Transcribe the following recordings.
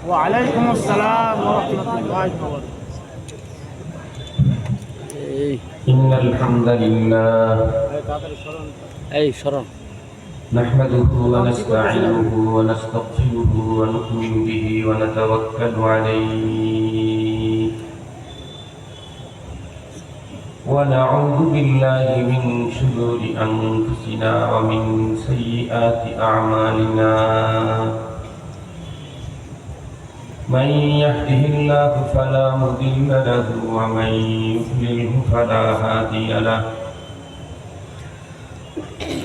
ওয়ালাইকুম আসসালাম ওয়া রাহমাতুল্লাহি ওয়া বারাকাতুহু। إن الحمد لله نحمده ونستعينه ونستغفره ونؤمن به ونتوكل عليه ونعوذ بالله من شرور أنفسنا ومن سيئات أعمالنا من يهده الله فلا مضل له ومن يضلله فلا هادي له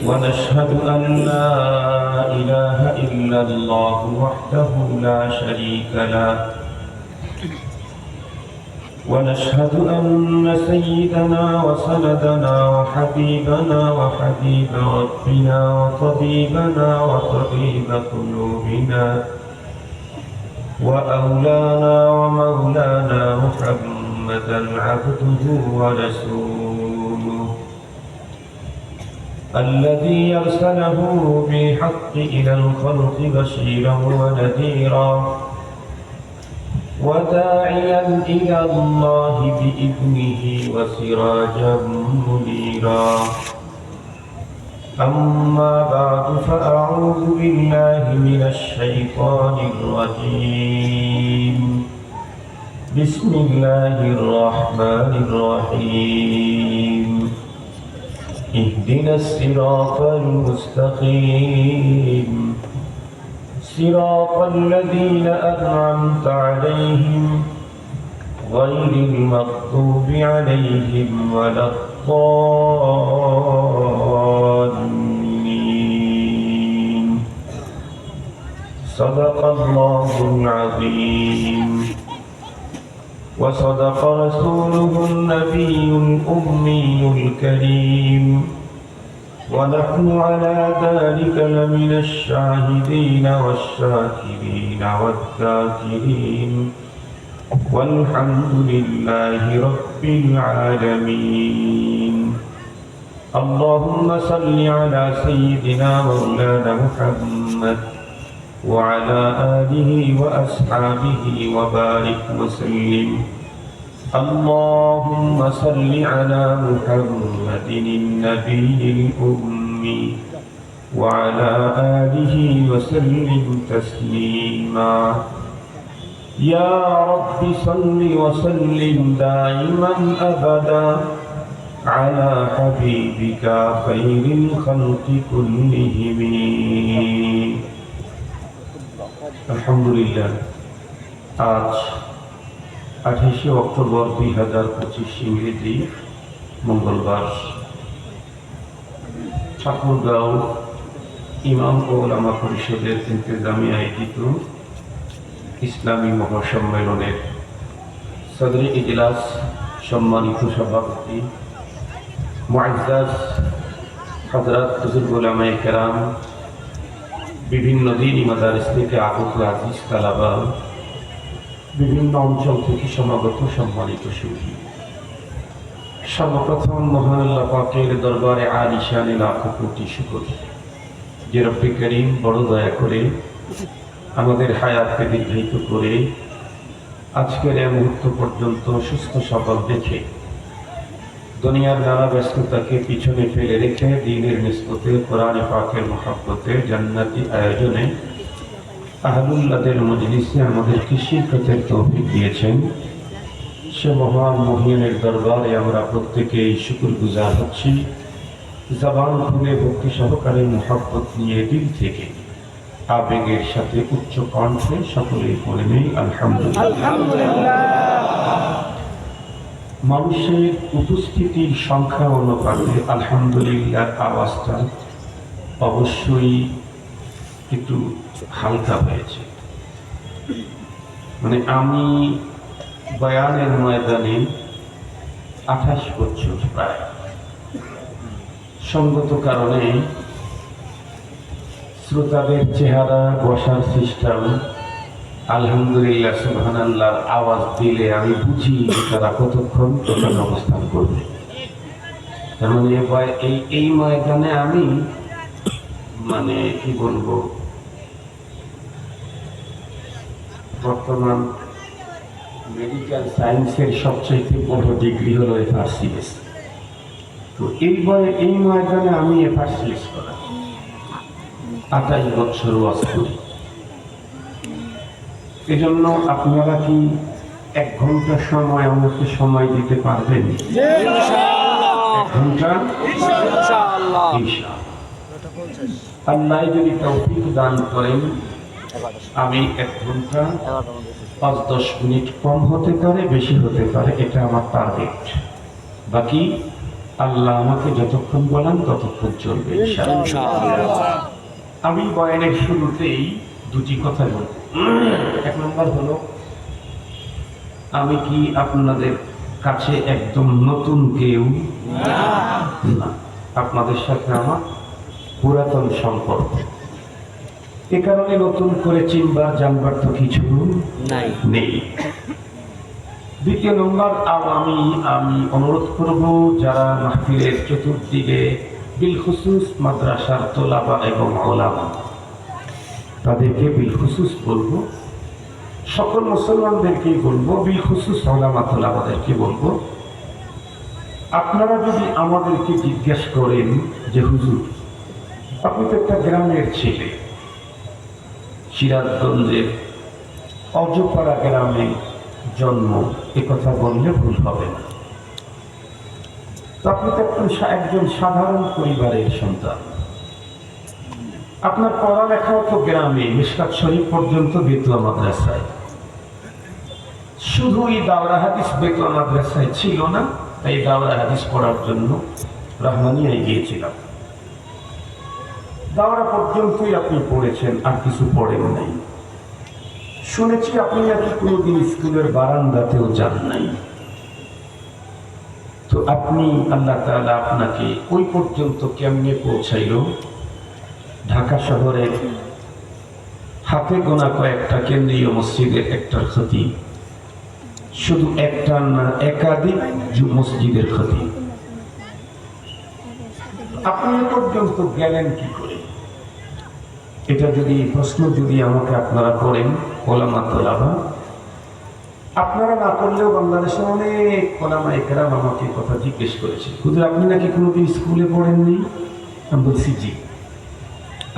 ونشهد أن لا إله إلا الله وحده لا شريك له ونشهد أن سيدنا وسندنا وحبيبنا وحبيب ربنا وطبيبنا وطبيب قلوبنا وأولانا ومولانا محمدا عبده ورسوله الذي أرسله بالحق إلى الخلق بشيرا ونذيرا وداعيا إلى الله بإذنه وسراجا منيرا أما بعد فأعوذ بالله من الشيطان الرجيم بسم الله الرحمن الرحيم اهدنا الصراط المستقيم صراط الذين أنعمت عليهم غير المغضوب عليهم ولا الضالين صدق الله العظيم وصدق رسوله النبي الأمي الكريم ونحن على ذلك لمن الشاهدين والشاكرين والذاكرين والحمد لله رب العالمين اللهم صل على سيدنا مولانا محمد وعلى آله وأصحابه وبارك وسلم اللهم صل على محمد النبي الأمي وعلى آله وسلم تسليما يا رب صل وسلم دائما أبدا على حبيبك خير الخلق كلهم الحمد لله आज 28 অক্টোবর 2025 ইংরেজি মঙ্গলবার ঠাকুরগাঁও ইমাম ও ওলামা পরিষদের ইন্তেজামে আয়োজিত ইসলামী মহাসম্মেলনের সদরে ইজলাস সম্মানিত সভাপতি মুআজ্জাজ হযরত বুজুর্গ উলামায়ে কেরাম বিভিন্ন দ্বীনি মাদারিস থেকে আগত আজিজ তালাবা বিভিন্ন অঞ্চল থেকে সমাগত সম্মানিত সুধী সর্বপ্রথম মহান আল্লাহ পাকের দরবারে আলিশানে লাখো কোটি শুকর যে রব্বে করিম বড় দয়া করে আমাদের হায়াতকে দীর্ঘায়িত করে আজকের এই মুহূর্ত পর্যন্ত সুস্থ সবল দেখে দুনিয়ার নানা ব্যস্ততাকে পিছনে ফেলে রেখে দ্বীনের নিসবতে কোরআন পাকের মহব্বতে জান্নাতি আয়োজনে আহলুল্লাহদের মজলিসে আমাদেরকে শিক্ষার তৌফিক দিয়েছেন সে মহান মহিনের দরবারে আমরা প্রত্যেকেই শুকরগুজার হচ্ছি জবান খুলে ভক্তি সহকারে মহব্বত নিয়ে দিল থেকে আবেগের সাথে উচ্চ কণ্ঠে সকলেই বলে নেই আলহামদুলিল্লাহ। মানুষের উপস্থিতির সংখ্যা অনুপাতে আলহামদুলিল্লাহ আওয়াজটা অবশ্যই একটু হালকা হয়েছে। মানে আমি বয়ানের ময়দানে 28 বছর প্রায় সঙ্গত কারণে শ্রোতাদের চেহারা বসার সিস্টেম আলহামদুলিল্লাহ সুবহানাল্লাহর আওয়াজ দিলে আমি বুঝি তারা কতক্ষণ কোথায় অবস্থান করবে। তার মানে এই ময়দানে আমি মানে কি বলবো বর্তমান মেডিকেল সায়েন্সের সবচেয়ে বড় ডিগ্রি হলো এফআরসিএস। তো এই ময়দানে আমি এফআরসিএস করা 28 বছর ওয়াজ করি। এজন্য আপনারা কি 1 ঘন্টা সময় আমাকে সময় দিতে পারবেন? 1 ঘন্টা ইনশাআল্লাহ। আল্লাহ যদি তৌফিক দান করেন আমি 1 ঘন্টা 5-10 মিনিট কম হতে পারে, বেশি হতে পারে, এটা আমার টার্গেট। বাকি আল্লাহ আমাকে যতক্ষণ বলেন ততক্ষণ চলবে ইনশাআল্লাহ। আমি বয়ানের শুরুতেই 2টি কথা বলব। 1 নম্বর হলো, আমি কি আপনাদের কাছে একদম নতুন কেউ না, আপনাদের সাথে আমার পুরাতন সম্পর্ক। এ কারণে নতুন করে চিনবার জানবার তো কিছু নেই। 2 নম্বর, আমি অনুরোধ করব যারা মাহফিলের চতুর্দিকে বিলখুসুস মাদ্রাসার তোলাবা এবং ওলামা, তাদেরকে বিলখুসুস বলবো, সকল মুসলমানদেরকেই বলবো, বিলখুসুস ওলামা তোলাবাদেরকে বলবো, আপনারা যদি আমাদেরকে জিজ্ঞেস করেন যে হুজুর আপনি তো একটা গ্রামের ছেলে, সিরাজগঞ্জের অজপাড়া গ্রামে জন্ম, কথা বললে ভুল হবে না। আপনি তো একজন সাধারণ পরিবারের সন্তান, আপনার পড়ালেখাও তো গ্রামে, মিশকাত শরীফ পর্যন্ত বেতুয়া মাদ্রাসায়। শুধু এই দাওরা হাদিস বেতুয়া মাদ্রাসায় ছিল না, তাই দাওরা হাদিস পড়ার জন্য রহমানিয়ায় গিয়েছিলাম। দাওরা পর্যন্তই আপনি পড়েছেন, আর কিছু পড়েন নাই। শুনেছি আপনি নাকি কোনোদিন স্কুলের বারান্দাতেও যান নাই। তো আপনি, আল্লাহ তাআলা আপনাকে ওই পর্যন্ত কেমনে পৌঁছাইল? ঢাকা শহরের হাতে গোনা কয়েকটা কেন্দ্রীয় মসজিদের একটার খতিব, শুধু একটা না একাধিক মসজিদের খতিব। আপনি এ পর্যন্ত গেলেন কি করে? এটা যদি প্রশ্ন আমাকে আপনারা করেন, ওলামা তোলাবা, আপনারা না করলেও বাংলাদেশের অনেক ওলামা একরাম আমাকে কথা জিজ্ঞেস করেছে, হুজুর আপনি নাকি কোনোদিন স্কুলে পড়েননি? আমি বলছি জি।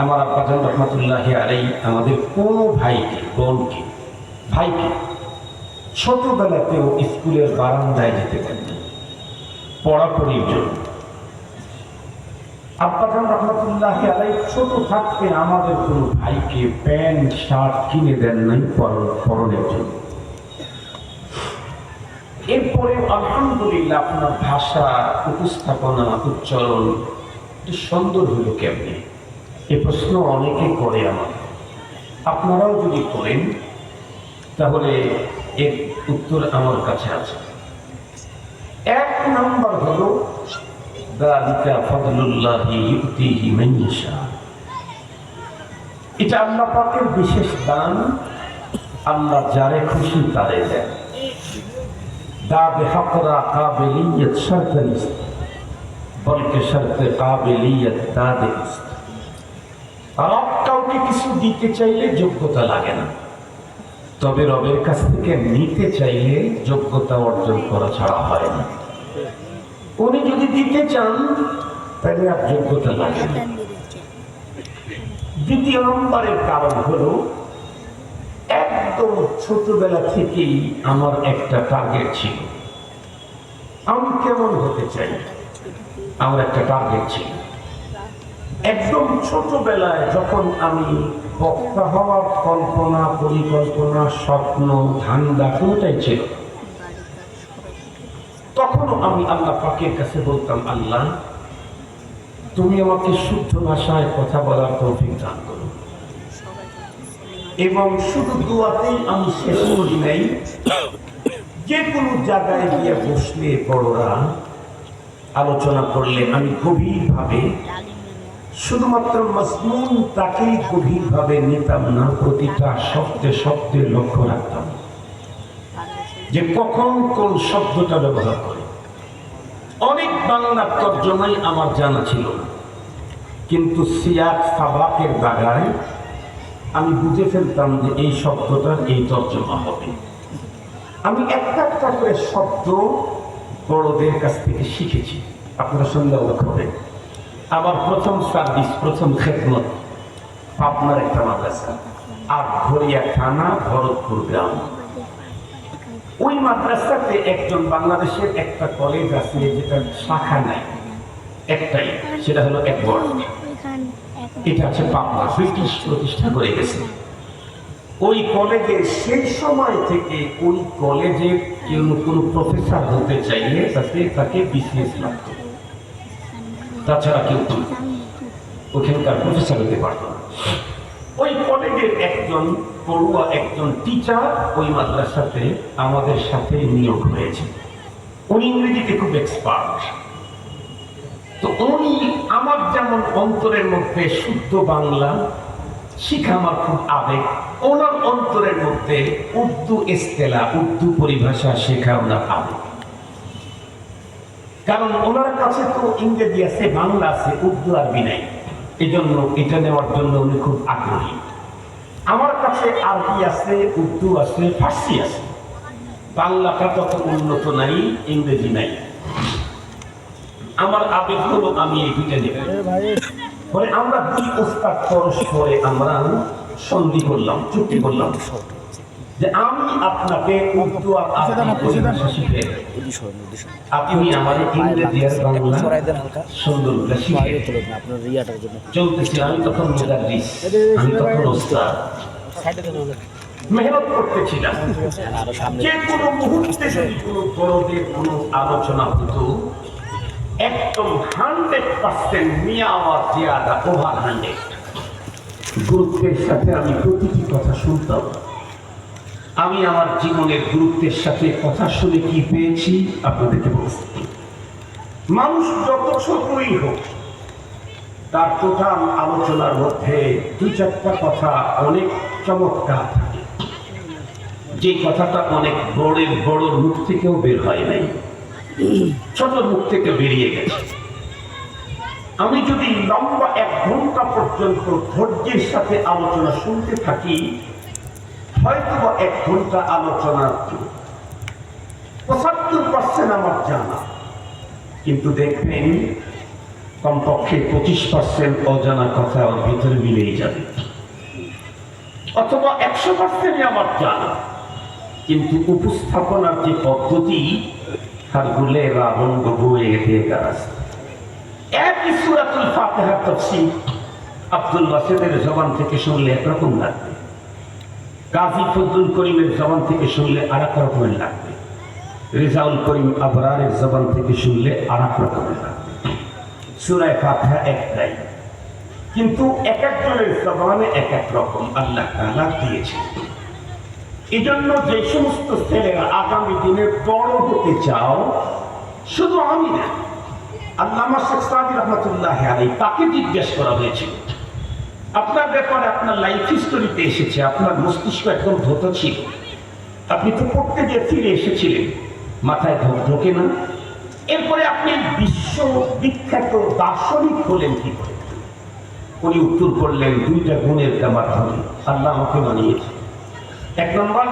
আমার আব্বাজান রহমাতুল্লাহি আলাইহি আমাদের কোনো ভাইকে, বোনকে, ভাইকে ছোটবেলাতেও স্কুলের বারান্দায় যেতে দেন না পড়াপড়ির জন্য। আব্বাজান রহমাতুল্লাহি আলাইহি ছোট থাকতে আমাদের কোনো ভাইকে প্যান্ট শার্ট কিনে দেন নাই পরনের জন্য। এরপরে আলহামদুলিল্লাহ আপনার ভাষা, উপস্থাপনা, উচ্চারণ সুন্দর হলো কেমনে? এ প্রশ্ন অনেকে করে আমার, আপনারাও যদি করেন তাহলে এর উত্তর আমার কাছে আছে। 1 নম্বর হলো যালিকা ফাদলুল্লাহি ইউতিহি মান ইয়াশা, এটা আল্লাহ পাকের বিশেষ দান, আল্লাহ যারে খুশি তারে দেন। দাবে হাকরা কাবিলিয়ত শর্ত নিস্ত, বলকে শর্ত কাবিলিয়ত দাদে নিস্ত। রব কাউকে কিছু দিতে চাইলে যোগ্যতা লাগে না, তবে রবের কাছ থেকে নিতে চাইলে যোগ্যতা অর্জন করা ছাড়া হয় না। উনি যদি দিতে চান তাহলে আর যোগ্যতা লাগে না। 2 নম্বরের কারণ হলো, একদম ছোটবেলা থেকেই আমার একটা টার্গেট ছিল, আমি কেমন হতে চাই, আমার একটা টার্গেট ছিল। একদম ছোটবেলায় যখন আমি বক্তা হওয়ার কল্পনা, পরিকল্পনা, স্বপ্ন, ধান্দা কোনটাই ছিল, তখনও আমি আল্লাহ পাকের কাছে বলতাম, আল্লাহ তুমি আমাকে শুদ্ধ ভাষায় কথা বলার তৌফিক দান করো। এবং শুধু দোয়াতেই আমি শেষ করি নাই, যে কোনো জায়গায় গিয়ে বসলে বড়রা আলোচনা করলে আমি গভীরভাবে, শুধুমাত্র মজমুন তাকেই গভীরভাবে নিতাম না, প্রতিটা শব্দে শব্দে লক্ষ্য রাখতাম যে কখন কোন শব্দটা ব্যবহার করে। অনেক বাংলা তর্জমাই আমার জানা ছিল না, কিন্তু সিয়াক সাবাকের দাগায় আমি বুঝে ফেলতাম যে এই শব্দটার এই তর্জমা হবে। আমি একটা একটা করে শব্দ বড়দের কাছ থেকে শিখেছি। আপনারা শুনলে অবাক হবেন। আমার প্রথম সার্ভিস, প্রথম খেদমত পাবনার একটা মাদ্রাসা, আটঘরিয়া থানা, ভরতপুর গ্রাম। ওই মাদ্রাসাতে একজন বাংলাদেশের একটা কলেজ আছে যেটা শাখা নাই, একটাই, সেটা হলো একওয়ার্ড। এটা আছে পাবনা, ব্রিটিশ প্রতিষ্ঠা করে গেছে। ওই কলেজে সেই সময় থেকে ওই কলেজের কেউ কোনো প্রফেসর হতে চাইলে তাকে বিসিএস লাগতো, তাছাড়া কেউ ওখানকার প্রফেসর হতে পারত না। ওই কলেজের একজন পড়ুয়া, একজন টিচার ওই মাদ্রাসাতে আমাদের সাথে নিয়োগ হয়েছে। উনি ইংরেজিতে খুব এক্সপার্ট। তো উনি আমার যেমন অন্তরের মধ্যে শুদ্ধ বাংলা শিখা আমার খুব আবেগ, ওনার অন্তরের মধ্যে উর্দু এস্তেলা, উর্দু পরিভাষা শেখা ওনার আবেগ। কারণ ওনার কাছে তো ইংরেজি আছে, বাংলা আছে, উর্দু আরবি নাই। এই জন্য এটা নেওয়ার জন্য উনি খুব আগ্রহী। আমার কাছে আরবি আছে, উর্দু আছে, ফার্সি আছে, বাংলাটা তত উন্নত নাই, ইংরেজি নাই। আমার আবেগ হলো আমি এই দুইটা নেব। পরে আমরা দুই ওস্তাদ পরস্পরে আমরা সন্ধি করলাম, চুক্তি করলাম যে আমি আপনাকে উর্দু আর আরবি পরিভাষা শিখে, আপনি আমার ইংরেজি আর বাংলা সুন্দর করে শিখে। চলতেছি, আমি তখন মুদাররিস, আমি তখন ওস্তাদ, মেহনত করতেছিলাম। যে কোনো মুহূর্তে যদি কোনো বড়দের কোনো আলোচনা হতো, একদম 100% মিয়া আওয়াজ জিয়াদা, ওভার 100 গুরুত্বের সাথে আমি প্রতিটি কথা শুনতাম। আমি আমার জীবনের গুরুত্বের সাথে কথা শুনে কি পেয়েছি আপনাদেরকে বলছি। মানুষ যত ছোটই হোক, তার টোটাল আলোচনার মধ্যে দু চারটা কথা অনেক চমৎকার থাকে, যে কথাটা অনেক বড় মুখ থেকেও বের হয় নাই, ছোট মুখ থেকে বেরিয়ে গেছে। আমি যদি লম্বা 1 ঘন্টা পর্যন্ত ধৈর্যের সাথে আলোচনা শুনতে থাকি, হয়তো 1 ঘন্টা আলোচনা 75% আমার জানা, কিন্তু দেখবেন কমপক্ষে 25% অজানা কথা ওর ভিতরে মিলেই যাবে। অথবা 100% আমার জানা, কিন্তু উপস্থাপনার যে পদ্ধতি, হারগুলে রাবঙ্গ বয়ে দিয়ে গাছ। একই সূরাতুল ফাতিহার তাফসীর আব্দুল বাসিতের জবান থেকে শুনলে একরকম লাগবে, গাজী ফজলুল করিমের জবান থেকে শুনলে আরেক রকমের লাগবে, রেজাউল করিম আবরারের জবান থেকে শুনলে আরেক রকমের লাগবে। সূরা ফাতিহা একটাই, কিন্তু এক একজনের জবানে এক এক রকম আল্লাহ তাআলা দিয়েছে। এই জন্য যে সমস্ত ছেলেরা আগামী দিনে বড় হতে চাও, শুধু আমি না, আল্লামা শেখ সাদী রহমাতুল্লাহ আলাইহি, তাকে জিজ্ঞেস করা হয়েছিল আপনার ব্যাপারে, আপনার লাইফ হিস্টোরিতে এসেছে, আপনার মস্তিষ্ক একদম ধত ছিল, আপনি তো পড়তে গিয়ে ফিরে এসেছিলেন, মাথায় ঢোকে না, এরপরে আপনি বিশ্ব বিখ্যাত দার্শনিক হলেন কি করে? উনি উত্তর করলেন 2টা গুণের মাধ্যমে আল্লাহ আমাকে বানিয়েছে। 1 নম্বর,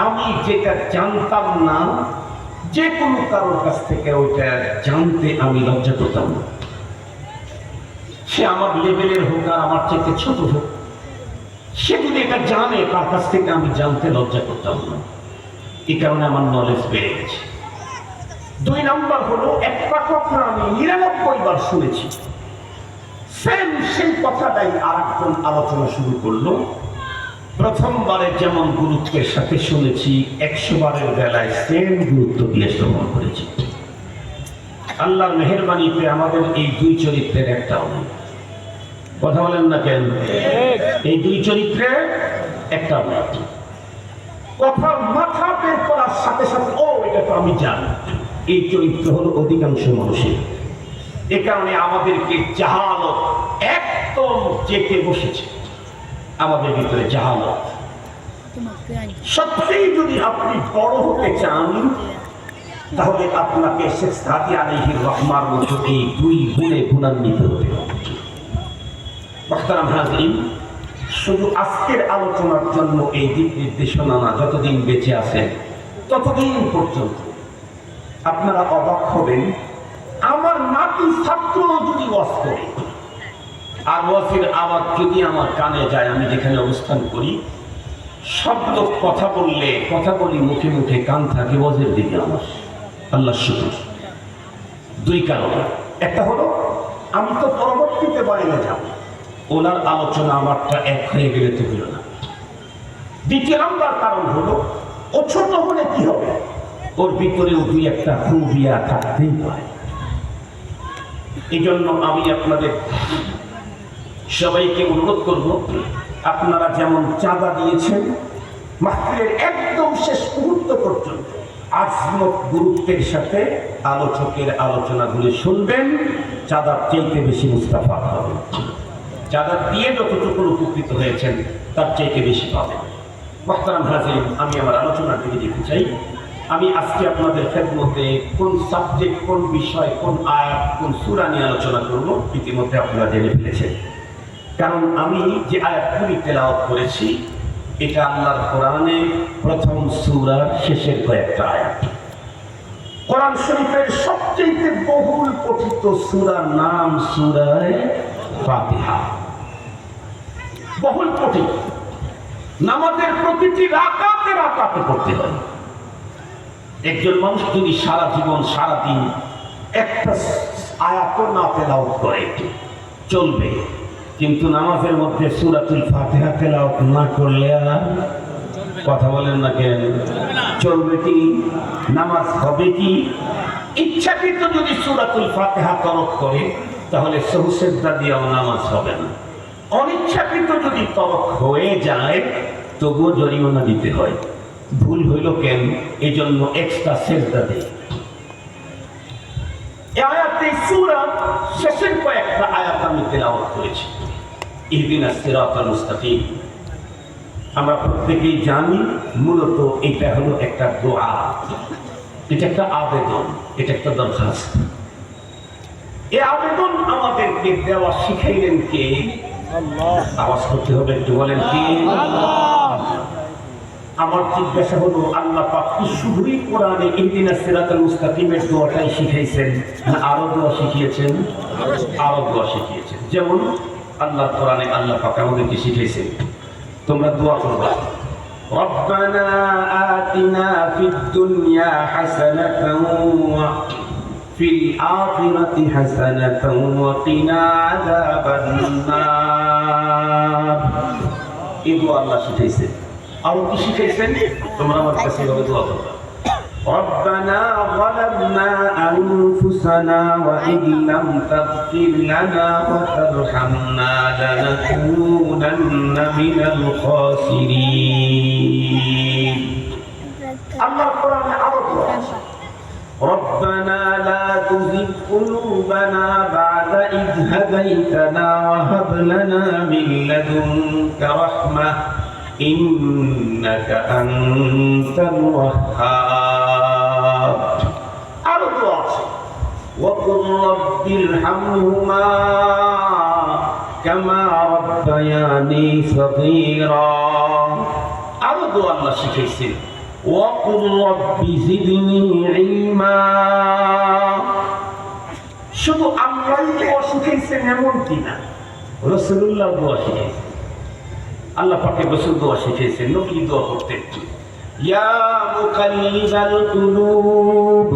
আমি যেটা জানতাম না, যে কোনো কারোর কাছ থেকে ওইটা জানতে আমি লজ্জা করতাম না। সে আমার লেভেলের হোক আর আমার চেয়ে ছোট হোক, সে যদি এটা জানে, তার কাছ থেকে আমি জানতে লজ্জা করতাম না। এই কারণে আমার নলেজ বেড়ে গেছে। 2 নম্বর হলো, একটা কথা আমি 99 বার শুনেছি, সেম সেই কথাটাই আরেকজন আলোচনা শুরু করলো। প্রথমবারে যেমন গুরুত্বের সাথে শুনেছি, 100 বারের বেলায় সেম গুরুত্ব দিয়ে শ্রবণ করেছি। আল্লাহর মেহেরবানিতে আমাদের এই 2 চরিত্রের একটাও নেই। কথা বলেন না কেন? এই 2 চরিত্রে একটাও নেই। কথা মাথা বের করার সাথে সাথে ও এটা তো আমি জানি, এই চরিত্র হলো অধিকাংশ মানুষের। এ কারণে আমাদেরকে জাহালত একদম চেপে বসেছে, আমাদের ভিতরে জাহালত। সত্যিই যদি আপনি বড় হতে চান, তাহলে আপনাকে শেখ সাদী আলাইহির রহমার মতো এই 2 গুণে গুণান্বিত হতে হবে। মুহতারাম হাজিরিন, শুধু আজকের আলোচনার জন্য এই দিক নির্দেশনা না, যতদিন বেঁচে আছেন ততদিন পর্যন্ত আপনারা অবাক হবেন, আমার নাতি ছাত্র যদি ওয়াজ করে আর ওয়াজের আওয়াজ যদি আমার কানে যায়, আমি যেখানে অবস্থান করি, শব্দ কথা বলি মুখে মুখে, কান থাকে ওয়াজের দিকে আমার। আল্লাহ শুকর। দুই কারণ, একটা হলো আমি তো পরবর্তীতে বাইরে যাব, ওনার আলোচনা আমারটা এক হয়ে গেলে তো হলো না। দ্বিতীয় নাম্বার কারণ হলো, ও ছোট হলে কি হবে, ওর ভিতরেও দুই একটা খুবিয়া থাকতেই পারে। এই জন্য আমি আপনাদের সবাইকে অনুরোধ করব, আপনারা যেমন চাঁদা দিয়েছেন মাহফিলের একদম শেষ মুহূর্ত পর্যন্ত আজমত গুরুত্বের সাথে আলোচকের আলোচনাগুলি শুনবেন, চাঁদার চাইতে বেশি মুস্তাফা হবে। চাঁদা দিয়ে যতটুকু উপকৃত হয়েছেন তার চাইতে বেশি পাবেন। মুহতারাম হাজিরিন, আমি আমার আলোচনার দিকে যেতে চাই। আমি আজকে আপনাদের খেদমতে কোন সাবজেক্ট, কোন বিষয়, কোন আয়াত, কোন সূরা নিয়ে আলোচনা করব ইতিমধ্যে আপনারা জেনে ফেলেছেন। কারণ আমি যে আয়াতগুলি তেলাওয়াত করেছি এটা আল্লাহর কোরআনে প্রথম সূরার শেষের কয়েকটা আয়াত। কোরআন শরীফের সবচেয়ে বহুল পঠিত সূরার নাম সূরা ফাতিহা। বহুল পঠিত, নামাজের প্রতিটি রাকাতে রাকাতে পড়তে হয়। একজন মানুষ যদি সারা জীবন সারাদিন একটা আয়াত না তেলাওয়াত করে চলবে, কিন্তু নামাজের মধ্যে সূরাতুল ফাতিহা তেলাওয়াত না করলে আর কথা বলেন না কেন, চলবে কি? নামাজ হবে কি? ইচ্ছাকৃত যদি সূরাতুল ফাতিহা তরক করে তাহলে সহু সিজদা দিয়েও নামাজ হবে না। অনিচ্ছাকৃত যদি তরক হয়ে যায় তবুও জরিমানা দিতে হয়। ভুল হইল কেন? এই জন্য এক্সট্রা সিজদা দেয়। এই আয়াতে সূরার শেষের কয়েকটা আয়াত আমি তেলাওয়াত করেছি। ইহদিনাস সিরাতাল মুস্তাকিম। আমরা প্রত্যেকেই জানি মূলত এটা হলো একটা দোয়া, এটা একটা আবেদন, এটা একটা দরখাস্ত। এই আবেদন আমাদেরকে দেওয়া শিখাইলেন কে? আল্লাহ। আওয়াজ করতে হবে, একটু বলেন কে? আল্লাহ। আমার জিজ্ঞাসা হলো, আল্লাহ পাক কি শুধুই কোরআনে ইহদিনাস সিরাতাল মুস্তাকিমের দোয়াটাই শিখাইছেন না আরো দোয়া শিখিয়েছেন? আরো দোয়া শিখিয়েছেন। যেমন আল্লাহ কোরআনে আল্লাহ পাক আমাদেরকে শিখাইছেন, তোমরা দোয়া করবা, রব্বানা আতিনা ফিদ দুনিয়া হাসানাতাও ওয়া ফিল আখিরাতি হাসানাতাও ওয়া কিনা আযাবান নার। এই দোয়া আল্লাহ শিখাইছেন। আরো কি শিখাইছেন? তোমরা আমার কাছে এভাবে দোয়া করবা, ربنا ظلمنا أنفسنا وإن لم تغفر لنا وترحمنا لنكونن من الخاسرين. الله القرآن عرضه ربنا لا تزغ قلوبنا بعد إذ هديتنا وهب لنا من لدنك رحمة إنك أنت الوهاب. أرضى وقل رب ارحمهما كما ربياني صغيرا. أرضى الله شكيسين وقل رب زدني علما. শুধু আমরাই দোয়া শিখাইছেন এমন কিনা, রাসূলুল্লাহ দোয়া শিখাইছেন, আল্লাহ পাকের রাসূল দোয়া শিখিয়েছেন, নবী দোয়া করতেন, ইয়া মুকাল্লিবাল কুলুব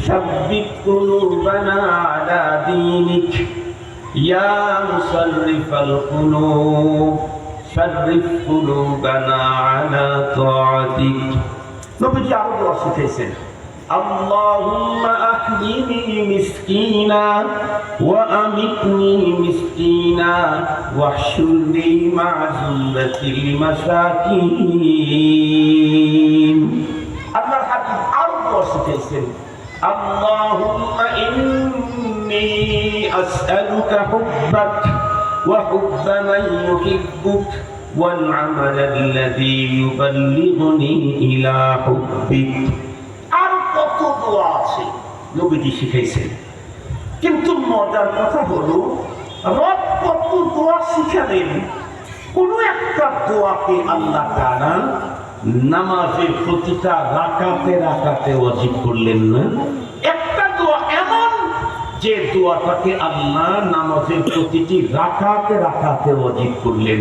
সাব্বিত কুলুবানা আলা দীনিক ইয়া মুসাররিফাল কুলুব সাররিফ কুলুবানা আলা তাআতিক। নবীজি আরো দোয়া শিখিয়েছেন, আল্লাহুম্মা আহইনি মিসকিনা ওয়া আমিতনি মিসকিনা ওয়াহশুরনি মা'a যুমরাতিল মাসাকিন। আল্লাহর হাবিব আরো দোয়া শিখিয়েছেন, আল্লাহুম্মা ইন্নী আসআলুকা হুব্বাক ওয়া হুব্বা মান ইউহিব্বুক ওয়াল আমালাল্লাযী ইউবাল্লিগুনি ইলা হুব্বিক। কত দোয়া আছে নবীজি শিখাইছেন, কিন্তু মজার কথা হলো রব কত দোয়া শিখালেন কোন একটা দোয়াকে আল্লাহ তাআলা নামাজের প্রতিটা রাকাতে রাকাতে ওয়াজিব করলেন না। একটা দোয়া এমন যে দোয়াটাকে আল্লাহ নামাজের প্রতিটি রাকাতে রাকাতে ওয়াজিব করলেন,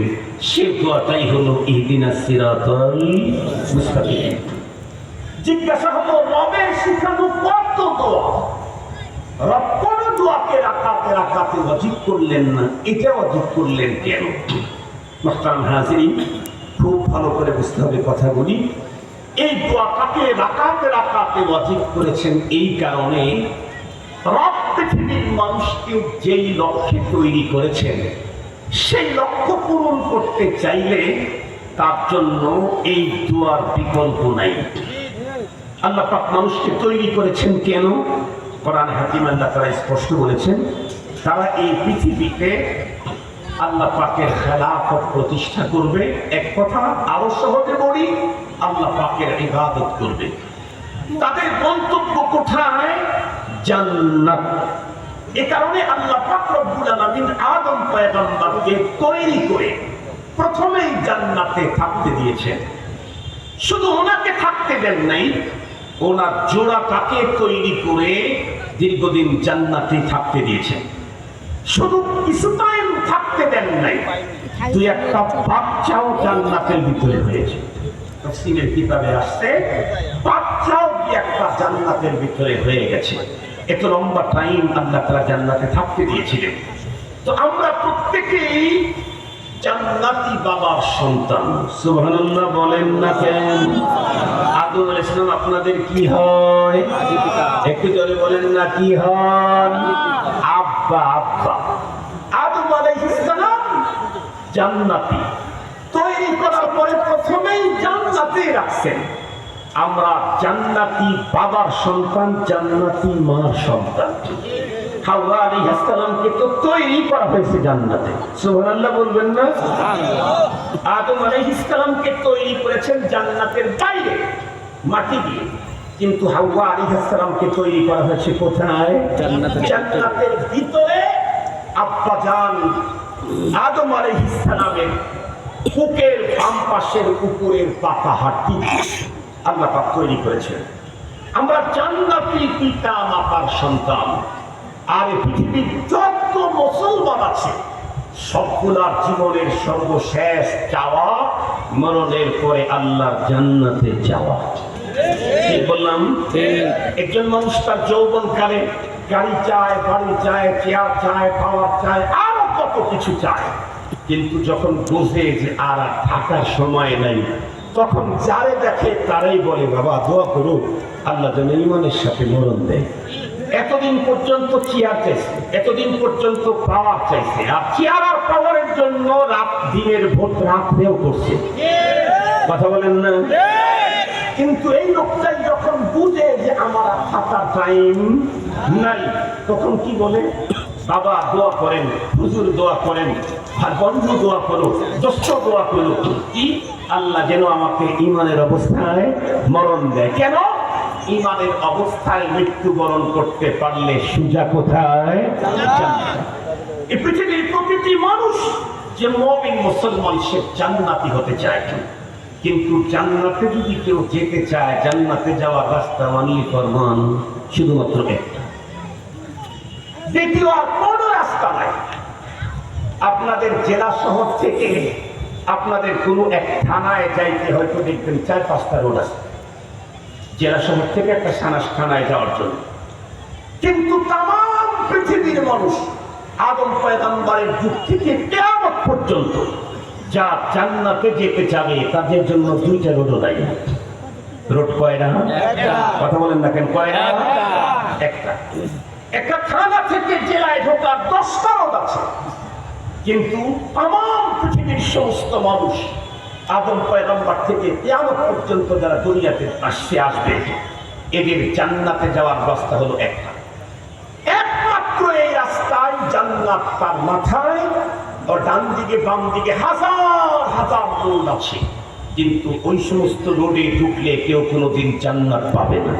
সে দোয়াটাই হলো ইহদিনাস সিরাতাল মুস্তাকিম। জিজ্ঞাসা হলো রবের শিখানো কত দোয়া, রব কোন দোয়াকে রাকাতে রাকাতে ওয়াজিব করলেন না, এটা ওয়াজিব করলেন কেন? মুহতারাম হাজিরিন, খুব ভালো করে বুঝতে হবে কথাগুলি। এই দোয়াটাকে রাকাতে রাকাতে ওয়াজিব করেছেন এই কারণে, রব পৃথিবীর মানুষকে যেই লক্ষ্যে তৈরি করেছেন সেই লক্ষ্য পূরণ করতে চাইলে তার জন্য এই দোয়ার বিকল্প নাই। আল্লাহ পাক মানুষকে তৈরি করেছেন কেন? কোরআন হাকিম আল্লাহ তাআলা স্পষ্ট বলেছেন, তারা এই পৃথিবীতে আল্লাহ পাকের খেলাফত প্রতিষ্ঠা করবে। এক কথা আরো সহজে বলি, আল্লাহ পাকের ইবাদত করবে। তাদের গন্তব্য কোথায়? জান্নাত। এ কারণে আল্লাহ পাক রব্বুল আলামিন আদম পয়গম্বরকে তৈরি করে প্রথমেই জান্নাতে থাকতে দিয়েছেন। শুধু ওনাকে থাকতে দেন নাই, ওনার জোড়াটাকে তৈরি করে দীর্ঘদিন জান্নাতে থাকতে দিয়েছেন। শুধু কিছু টাইম থাকতে দেন নাই, দুই একটা বাচ্চাও জান্নাতের ভিতরে হয়েছে। তাফসীরের কিতাবে আসছে বাচ্চাও দুই একটা জান্নাতের ভিতরে হয়ে গেছে। এত লম্বা টাইম আল্লাহ তাআলা জান্নাতে থাকতে দিয়েছিলেন। তো আমরা প্রত্যেকেই জান্নাতি বাবার সন্তান। সুবহানাল্লাহ বলেন না কেন? আদম আলাইহিস সালাম আপনাদের কি হয়? একটু জোরে বলেন না, কি হন? আব্বা। আব্বা আদম আলাইহিস সালাম জান্নাতি, তৈরি করার পরে প্রথমেই জান্নাতে রাখছেন। আমরা জান্নাতি বাবার সন্তান, জান্নাতি মার সন্তান। হাওয়া আলাইহিস সালামকে তো তৈরি করা হয়েছে জান্নাতে। সুবহানাল্লাহ বলবেন না? আদম আলাইহিস সালামকে তৈরি করেছেন জান্নাতের বাইরে মাটি দিয়ে, কিন্তু হাওয়া আলাইহিস সালামকে তৈরি করা হয়েছে কোথায়? জান্নাতের ভিতরে। আব্বা জান আদম আলাইহিস সালামের বুকের বাম পাশের উপরের পাতা হাড্ডি আল্লাহ পাক তৈরি করেছেন। আমরা জান্নাতি পিতা মাতার সন্তান। আর পৃথিবীর যত মুসলমান আছে সবগুলার জীবনের সর্বশেষ চাওয়া মরণের পরে আল্লাহর জান্নাতে যাওয়া। কি বললাম? একজন মানুষ তার যৌবনকালে গাড়ি চায়, বাড়ি চায়, চেয়ার চায়, পাওয়ার চায়, আরো কত কিছু চায়, কিন্তু যখন বুঝে যে আর থাকার সময় নাই, তখন যারে দেখে তারাই বলে, বাবা দোয়া করো আল্লাহ যেন ঈমানের সাথে মরণ দেয়। এতদিন পর্যন্ত চেয়ার চাইছে, এতদিন পর্যন্ত পাওয়ার চাইছে, আর চেয়ার আর পাওয়ারের জন্য রাত দিনের ভোট রাত্রেও করছে। কথা বলেন না? কিন্তু এই লোকটাই যখন বুঝে যে আমার থাকার টাইম নাই, তখন কি বলে, বাবা দোয়া করেন, হুজুর দোয়া করেন, আর বন্ধু দোয়া করো, দোস্ত দোয়া করো, কি আল্লাহ যেন আমাকে ঈমানের অবস্থায় মরণ দেয়। কেন? ঈমানের অবস্থায় মৃত্যুবরণ করতে পারলে সুজা কোথায়? এই পৃথিবীর প্রতিটি মানুষ যে মুমিন মুসলমান সে জান্নাতি হতে চায়, কিন্তু জান্নাতে যদি কেউ যেতে চায়, জান্নাতে যাওয়ার রাস্তা মানিয়ে ফরমান শুধুমাত্র একটা, দ্বিতীয় আর কোনো রাস্তা নাই। আপনাদের জেলা শহর থেকে আপনাদের কোনো এক থানায় যাইতে হয়তো দেখবেন 4-5টা রোড আছে, জেলা শহর থেকে একটা থানায় যাওয়ার জন্য। কিন্তু তাম পৃথিবীর মানুষ আদম পয়গম্বরের যুগ থেকে কিয়ামত পর্যন্ত যা জান্নাতে যেতে যাবে তাদের জন্য 2টা রোড নাই। রোড কয়টা? কথা বলেন না কেন? কয়টা? একটা। একটা থানা থেকে জেলায় ঢোকার 10টা রোড আছে, কিন্তু তাম পৃথিবীর সমস্ত মানুষ আদম পয়গম্বর থেকে কিয়ামত পর্যন্ত যারা দুনিয়াতে আসবে, এদের জান্নাতে যাওয়ার রাস্তা হলো একটা, একমাত্র এই রাস্তায় জান্নাত তার মাথায়। ও ডান দিকে বাম দিকে হাজার হাজার রোড আছে, কিন্তু ওই সমস্ত রোডে ঢুকলে কেউ কোনোদিন জান্নাত পাবে না।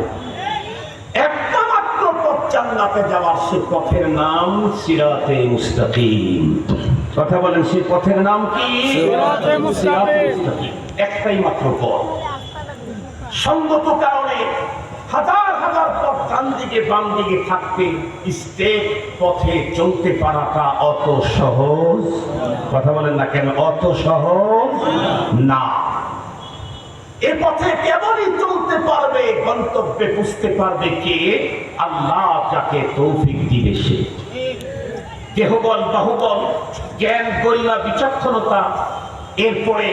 একটা মাত্র পথ জান্নাতে যাওয়ার, সে পথের নাম সিরাতে মুস্তাকিম। কথা বলেন, সেই পথের নাম কি? সিরাতে মুস্তাকিম। একটাই মাত্র পথ। সঙ্গত কারণে হাজার হাজার পথ ডান দিকে বাম দিকে থাকতে স্টেট পথে চলতে পারাটা অত সহজ, কথা বলেন না কেন, অত সহজ না। এ পথে কেবলই চলতে পারবে, গন্তব্যে বুঝতে পারবে কে? আল্লাহ যাকে তৌফিক দিবে সে। দেহবল, বাহুবল, জ্ঞান, গরিমা, বিচক্ষণতা, এরপরে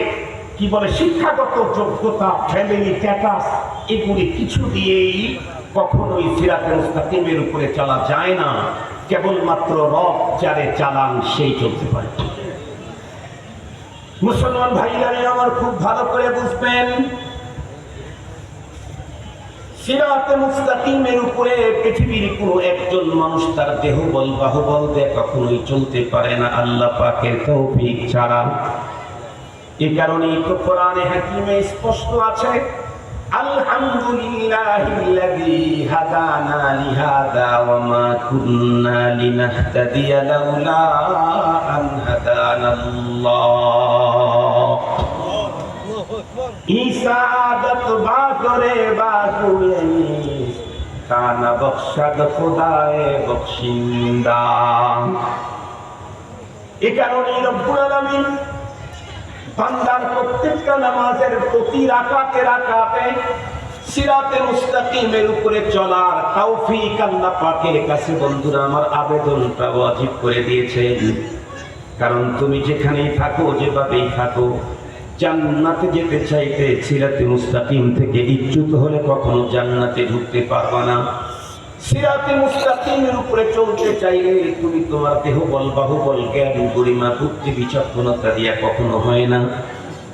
কি বলে শিক্ষাগত যোগ্যতা, ফ্যামিলি স্ট্যাটাস, এগুলি কিছু দিয়েই কখনোই সিরাতে মুস্তাকিমের উপরে চলা যায় না। কেবলমাত্র রব যারে চালান সেই চলতে পারে। মুসলমান ভাইরা আমার খুব ভালো করে বুঝবেন, সিরাতে মুস্তাকিমের উপরে পৃথিবীর কোনো একজন মানুষ তার দেহবল বাহুবল দিয়ে কখনোই চলতে পারে না আল্লাহ পাকের তৌফিক ছাড়া। এই কারণেই তো কোরআনে হাকিমে স্পষ্ট আছে, আলহামদুলিল্লাহিল্লাযী হাদানা লিহাদা ওয়া মা কুন্না লিনাহতাদিয়া লাউলা আন হাদানাল্লাহ। ইসাদত বাজরে বাজুয়ে কানা বখশাদ খোদায়ে বখশিন্দা। এই কারণেই রব্বুল আলামিন বান্দার প্রত্যেকটা নামাজের প্রতি রাকাতে রাকাতে সিরাতে মুস্তাকিমের উপরে চলার তৌফিক আল্লাহ পাকের কাছে বন্ধুরা আমার আবেদনটা ওয়াজিব করে দিয়েছেন। কারণ তুমি যেখানেই থাকো, যেভাবেই থাকো, জান্নাতে যেতে চাইতে সিরাতে মুস্তাকিম থেকে ইচ্যুত হলে কখনো জান্নাতে ঢুকতে পারবা না। সিরাতে মুস্তাকিমের উপরে চলতে চাইলে তুমি তোমার দেহবল বাহুবল জ্ঞান গরিমা বুদ্ধি বিচক্ষণতা দিয়া কখনো হয় না।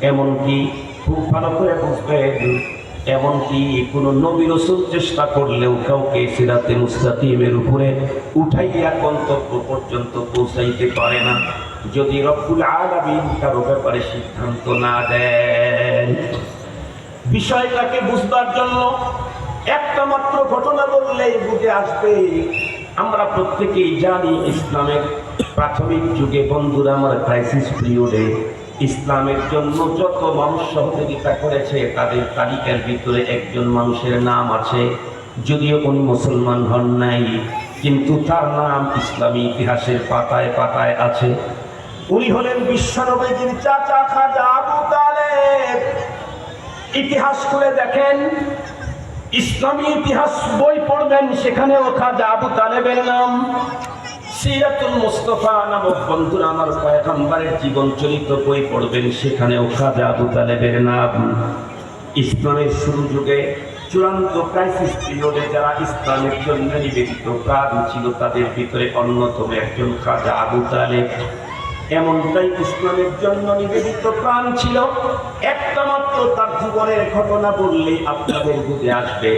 এমনকি খুব ভালো করে বুঝবেন, এমনকি কোনো নবী রাসূল চেষ্টা করলেও কাউকে সিরাতে মুস্তাকিমের উপরে উঠাইয়া গন্তব্য পর্যন্ত পৌঁছাইতে পারে না, যদি রব্বুল আলামিন কারো ব্যাপারে সিদ্ধান্ত না দেন। বিষয়টাকে বুঝবার জন্য একটা মাত্র ঘটনা বললেই বুঝে আসবে। আমরা প্রত্যেকেই জানি ইসলামের প্রাথমিক যুগে বন্ধুরা আমার ক্রাইসিস পিরিয়ডে ইসলামের জন্য যত মানুষ সহযোগিতা করেছে তাদের তালিকার ভিতরে একজন মানুষের নাম আছে, যদিও উনি মুসলমান হন নাই, কিন্তু তার নাম ইসলামী ইতিহাসের পাতায় পাতায় আছে। উনি হলেন বিশ্বনবীর চাচা খাজা আবু তালেব। ইতিহাস খুলে দেখেন, ইসলামী ইতিহাস বই পড়বেন, সেখানেও খাজা আবু তালেবের নাম। সিরাতুল মুস্তাফা নামক বন্ধুরা আমার পয়গম্বরের জীবন চরিত্র বই পড়বেন, সেখানেও খাজা আবু তালেবের নাম। ইসলামের শুরু যুগে চূড়ান্ত ক্রাইসিস পিরিয়ডে যারা ইসলামের জন্য নিবেদিত প্রাণ ছিল তাদের ভিতরে অন্যতম একজন খাজা আবু তালেব। এমনটাই ইসলামের জন্য নিবেদিত প্রাণ ছিল। একটা মাত্র তার জীবনের ঘটনা বললেই আপনাদের বুঝে আসবে।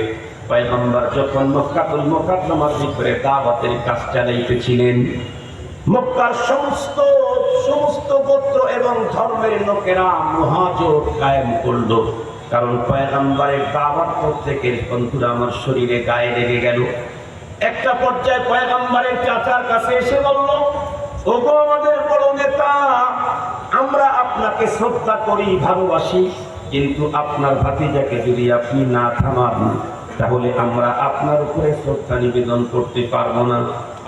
পয়গম্বর যখন মক্কাতুল মুকাররমার ভিতরে দাওয়াতের কাজ চালাইতেছিলেন, মক্কার সমস্ত গোত্র এবং ধর্মের লোকেরা মহাজোট কায়েম করল। কারণ পয়গম্বরের দাওয়াত প্রত্যেকের বন্ধুরা আমার শরীরে গায়ে লেগে গেল। একটা পর্যায়ে পয়গম্বরের চাচার কাছে এসে বলল, ওগো আমাদের বড় নেতা, আমরা আপনাকে শ্রদ্ধা করি, ভালোবাসি, কিন্তু আপনার ভাতিজাকে যদি আপনি না থামান তাহলে আমরা আপনার উপরে শ্রদ্ধা নিবেদন করতে পারবো না।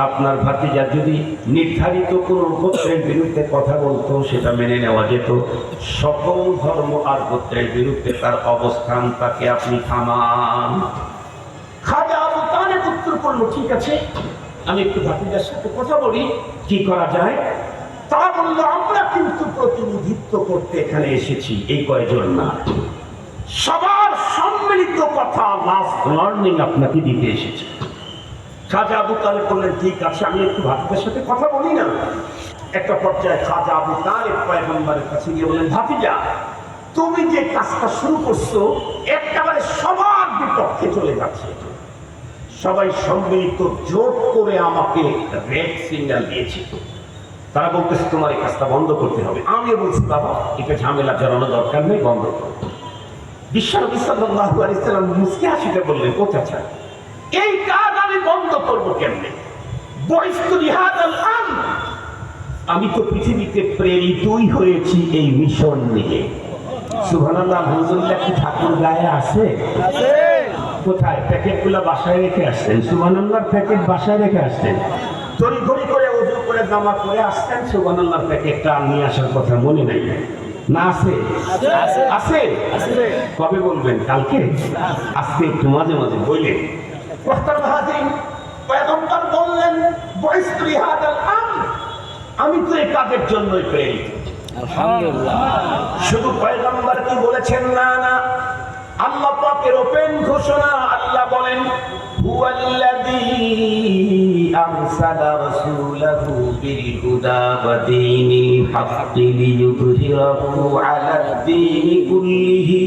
আপনার ভাতিজা যদি নির্ধারিত কোনো গোত্রের বিরুদ্ধে কথা বলতো সেটা মেনে নেওয়া যেত, সকল ধর্ম আর গোত্রের বিরুদ্ধে তার অবস্থান, তাকে আপনি থামান। খাজা আবু তালেব উত্তর করলো, ঠিক আছে, আমি একটু ভাতিজার সাথে কথা বলি, কি করা যায়। তা বললো, আমরা কিন্তু প্রতিনিধিত্ব করতে এখানে এসেছি, এই কয়জন না, সবার সম্মিলিত কথা লাস্ট ওয়ার্নিং আপনাকে দিতে এসেছে। খাজা আবু তালেব বললেন, ঠিক আছে, আমি একটু ভাতিজার সাথে কথা বলি না। একটা পর্যায়ে খাজা আবু তালেব পয়গম্বরের কাছে গিয়ে বললেন, ভাতিজা, তুমি যে কাজটা শুরু করছো একেবারে সবার বিপক্ষে চলে যাচ্ছে। সবাই সম্মিলিত জোট করে আমাকে রেড সিগন্যাল দিয়েছে। তারা বলতেছে তোমার এই কাজটা বন্ধ করতে হবে। আমিও বলছি, বাবা, এটা ঝামেলা জড়ানো দরকার নেই, বন্ধ করো। বিশ্বনবী সাল্লাল্লাহু আলাইহি সাল্লাম মুস্কি হাসিতে বললেন, ও চাচা, এই কাজ আমি বন্ধ করবো কেমনে? বয়স্তু লিহাদাল আমর, আমি তো পৃথিবীতে প্রেরিতই হয়েছি এই মিশন নিয়ে। সুবহানাল্লাহ, আলহামদুলিল্লাহ। কি ঠাকুর গায়ে আছে? কোথায়? প্যাকেটগুলো বাসায় রেখে আসছেন। সুবহানাল্লাহর প্যাকেট বাসায় রেখে আসছেন। তড়িঘড়ি করে ওযু করে জামা করে আসছেন, সুবহানাল্লাহর প্যাকেটটা নিয়ে আসার কথা মনে নাই না? আছে? আছে? কবে বলবেন? কালকে? আজকে একটু মাঝে মাঝে বললেন। পয়গম্বর বললেন, আমি তো এই কাজের জন্যই প্রেরিত। আলহামদুলিল্লাহ। শুধু পয়গম্বর কি বলেছেন? না না, আল্লাহ পাকের ওপেন ঘোষণা। আল্লাহ বলেন, হুয়াল্লাযী আরসালা রাসূলাহু বিল হুদা ওয়া দীনিল হাক্কি লিইয়ুযহিরাহু আলাদ দীনি কুল্লিহি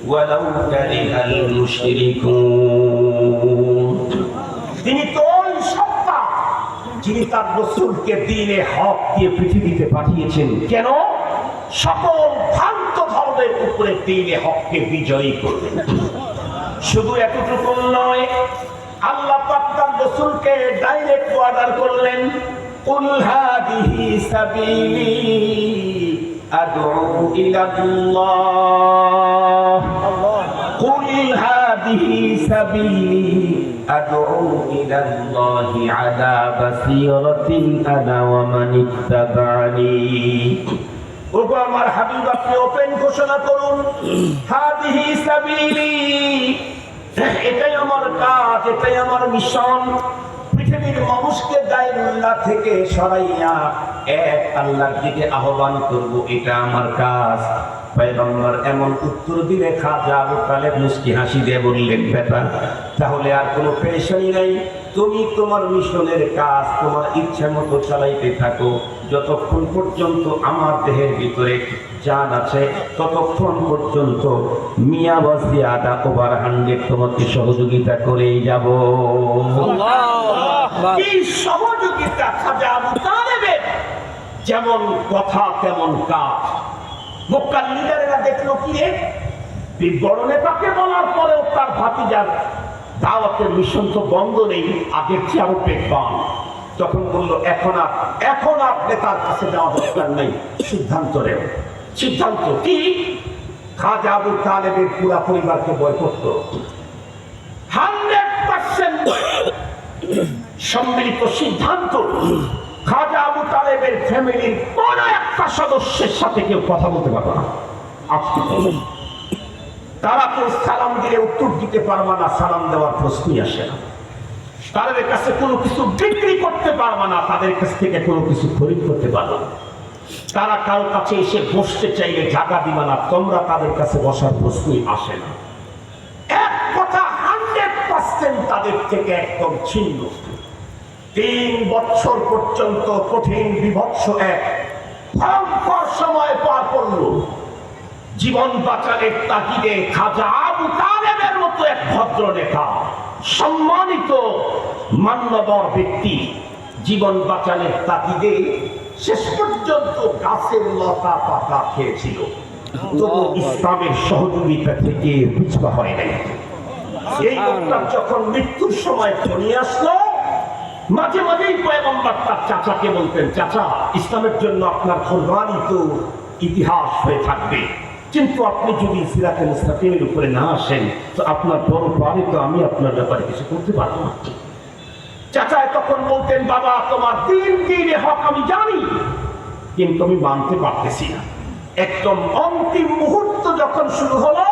ওয়ালাউ কারিহাল মুশরিকুন। তিনি তো ওই সত্তা যিনি তার রাসূলকে দ্বীনে হক দিয়ে পৃথিবীতে পাঠিয়েছেন। কেন? সকল ভ্রান্ত ধর্মের উপরে দ্বীনে হককে বিজয়ী করবেন। শুধু এতটুকু নয়, আল্লাহ পাক তার রাসূলকে ডাইরেক্ট অর্ডার করলেন, কুল হাদিহি সাবিলি আদউ ইলাল্লাহ, কুল হাদিহি সাবিলি আদউ ইলাল্লাহি আলা বাসীরাতিন আনা ওয়া মান ইত্তাবা'নি। ওগো আমার হাবিব, আপনি ওপেন ঘোষণা করুন, হাদিহি সাবিলি, এটাই আমার কাজ, এটাই আমার মিশন। পৃথিবীর মানুষকে গায়রুল্লাহ থেকে সরাইয়া এক আল্লাহর দিকে আহ্বান করব, এটা আমার কাজ। পয়গম্বর এমন উত্তর দিলে খাজা আবু তালেব মুস্কি হাসি দিয়ে বললেন, বেটা তাহলে আর কোনো পেরেশানি নাই, তুমি তোমার মিশনের কাজ তোমার ইচ্ছা মতো চালাইতে থাকো। যতক্ষণ পর্যন্ত আমার দেহের ভিতরে জান আছে ততক্ষণ পর্যন্ত মিয়া বাসি আদা ওভার 100 তোমাকে সহযোগিতা করেই যাব। কি সহযোগিতা খাজা আবু তালেবের! যেমন কথা তেমন কাজ। মক্কার লিডারেরা দেখলো কি রে, বড় নেতাকে বলার পরেও তার ভাতিজার দাওয়াতের মিশন তো বন্ধ নেই, আগের চেয়ে আরো পেট পান। তখন বললো, এখন আর নেতার কাছে যাওয়া দরকার নেই, সিদ্ধান্ত নেব। সিদ্ধান্ত কি? খাজা আবু তালেবের পুরা পরিবারকে বয়কট করো। 100% সম্মিলিত সিদ্ধান্ত। খাজা আবু তালেবের ফ্যামিলির কোন একটা সদস্যের সাথে কেউ কথা বলতে পারবে না। তারা কেউ সালাম দিলে উত্তর দিতে পারবে না, সালাম দেওয়ার প্রশ্নই আসে না। তাদের কাছে কোনো কিছু বিক্রি করতে পারবে না, তাদের কাছ থেকে কোনো কিছু খরিদ করতে পারবে না। তারা কারো কাছে এসে বসতে চাইলে জায়গা দিবে না, তোমরা তাদের কাছে বসার প্রশ্নই আসে না। এক কথা 100% তাদের থেকে একদম ছিন্ন। 3 বছর পর্যন্ত কঠিন বিভৎস এক ভয়ঙ্কর সময় পার করল। জীবন বাঁচানোর তাগিদে খাজা আবু তালেবের মতো এক ভদ্র নেতা, সম্মানিত মান্যবর ব্যক্তি, জীবন বাঁচানোর তাগিদে শেষ পর্যন্ত গাছের লতা পাতা খেয়েছিল, তবু ইসলামের সহযোগিতা থেকে পিছপা হয় নাই। এই লোকটা যখন মৃত্যুর সময় ঘনিয়ে আসলো, মাঝে মাঝেই পয়গম্বর তার চাচাকে বলতেন, চাচা ইসলামের জন্য আপনার কোরবানি তো ইতিহাস হয়ে থাকবে, কিন্তু আপনি যদি সিরাতে মুস্তাকিমের উপরে না আসেন তো আপনার বড় পারে তো আমি আপনার ব্যাপারে কিছু করতে পারবো না। চাচা তখন বলতেন, বাবা তোমার দিনে হক আমি জানি, কিন্তু আমি মানতে পারতেছি না। একদম অন্তিম মুহূর্ত যখন শুরু হলো,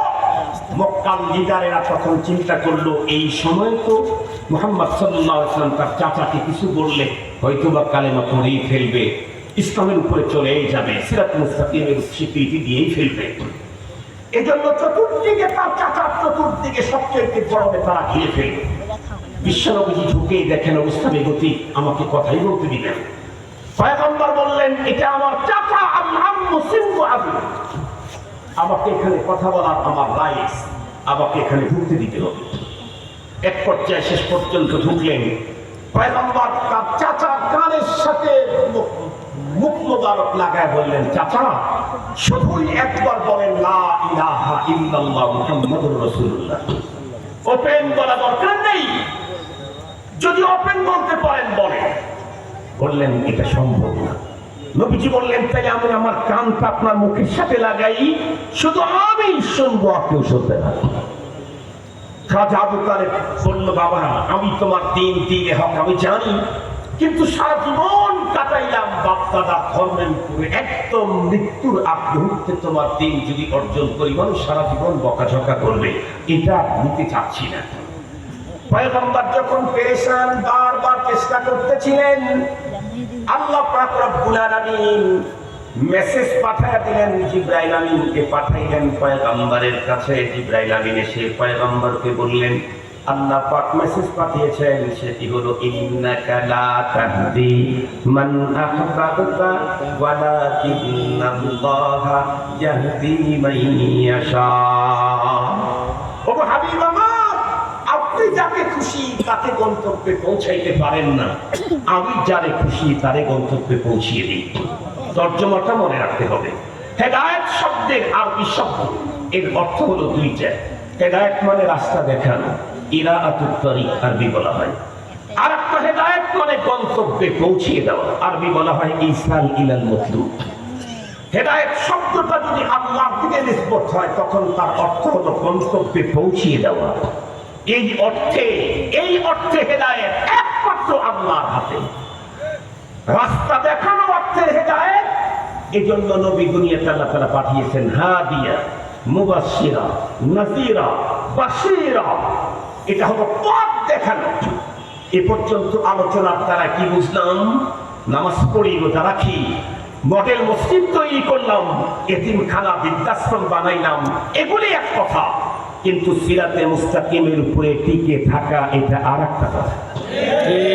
মক্কার লিডারেরা তখন চিন্তা করলো, এই সময় তো মুহাম্মদ সাল্লাল্লাহু আলাইহি ওয়াসাল্লাম তার চাচাকে কিছু বললে হয়তোবা কালেমা পড়েই ফেলবে, ইসলামের উপরে চলেই যাবে, সিরাত মুস্তাকিমের স্বীকৃতি দিয়েই ফেলবে। এজন্য চতুর্দিকে তার চাচার চতুর্দিকে সবচেয়ে বড় তারা ঘিরে ফেলবে। বিশ্বনবীজি ঢুকেই দেখেন অবস্থা বেগতিক, আমাকে কথাই বলতে দিবেন। পয়গম্বর বললেন, এটা আমার চাচা, আমাকে এখানে কথা বলার আমার রাইটস, আমাকে এখানে ঢুকতে দিতে হবে। এক পর্যায়ে শেষ পর্যন্ত ঢুকলেন। পয়গম্বর তার চাচার কানের সাথে মুখ মোবারক লাগায় বললেন, চাচা শুধুই একবার বলেন লা ইলাহা ইল্লাল্লাহ মুহাম্মাদুর রাসূলুল্লাহ। ওপেন বলা দরকার নেই, যদি ওপেন বলতে পারেন বলেন। বললেন এটা সম্ভব না, নবীজি বললেন, তাই আমি আমার কানটা আপনার মুখের সাথে লাগাই, শুধু আমি শুনবো, আপনিও শুনবেন না। খাজা আবু তালেব বলল, বাবা আমি তোমার দিন দিনে হক আমি জানি, কিন্তু সারা জীবন কাটাইলাম বাপ দাদা ধর্মের উপরে, একদম মৃত্যুর আগ মুহূর্তে তোমার দিন যদি অর্জন করি, মানুষ সারা জীবন বকাঝকা করবে, এটা নিতে চাচ্ছি না। পয়গম্বর যখন পেরেশান, বারবার চেষ্টা করতেছিলেন, আল্লাহ পাক রব্বুল আলামিন মেসেজ পাঠিয়ে দিলেন, জিবরাইল আমিনকে পাঠাইলেন পয়গম্বরের কাছে। জিবরাইল আমিন এসে পয়গম্বরকে বললেন, আল্লাহ পাক মেসেজ পাঠিয়েছেন, সেটি হলো ইন্নাকা লা তাহদি মান আহবাবতা ওয়ালাকিন্নাল্লাহা ইয়াহদি মান ইয়াশা। ওগো হাবিব আমার, আপনি যাকে খুশি তাকে গন্তব্যে পৌঁছাইতে পারেন না, আমি যারে খুশি তারে গন্তব্যে পৌঁছিয়ে দিই। তর্জমাটা মনে রাখতে হবে। হেদায়েত শব্দের আরবি শব্দ, এর অর্থ হলো দুইটা। হেদায়েত মানে রাস্তা দেখানো, ইরাআতুত তরিক আরবি বলা হয়। আর একটা হেদায়েত মানে গন্তব্যে পৌঁছিয়ে দেওয়া, আরবি বলা হয় ইসাল ইলাল মাতলুব। হেদায়েত শব্দটা যদি আল্লাহর দিকে নিসবত হয়, তখন তার অর্থ হলো গন্তব্যে পৌঁছিয়ে দেওয়া। এই অর্থে হেদায়েত একমাত্র আল্লাহর হাতে। রাস্তা দেখানো অর্থের হেদায়েত, এজন্য নবী দুনিয়াতে আল্লাহ তাআলা পাঠিয়েছেন হাদিয়া, মুবাশশিরা, নাযীরা, বাশীরা। এটা হলো পথ দেখানো। এ পর্যন্ত আলোচনার দ্বারা কি বুঝলাম? নামাজ পড়ি, রোজা রাখি, মডেল মসজিদ তৈরি করলাম, এতিমখানা, বৃদ্ধাশ্রম বানাইলাম, এগুলি এক কথা, কিন্তু সিরাতে মুস্তাকিমের উপরে টিকে থাকা এটা আর একটা কথা।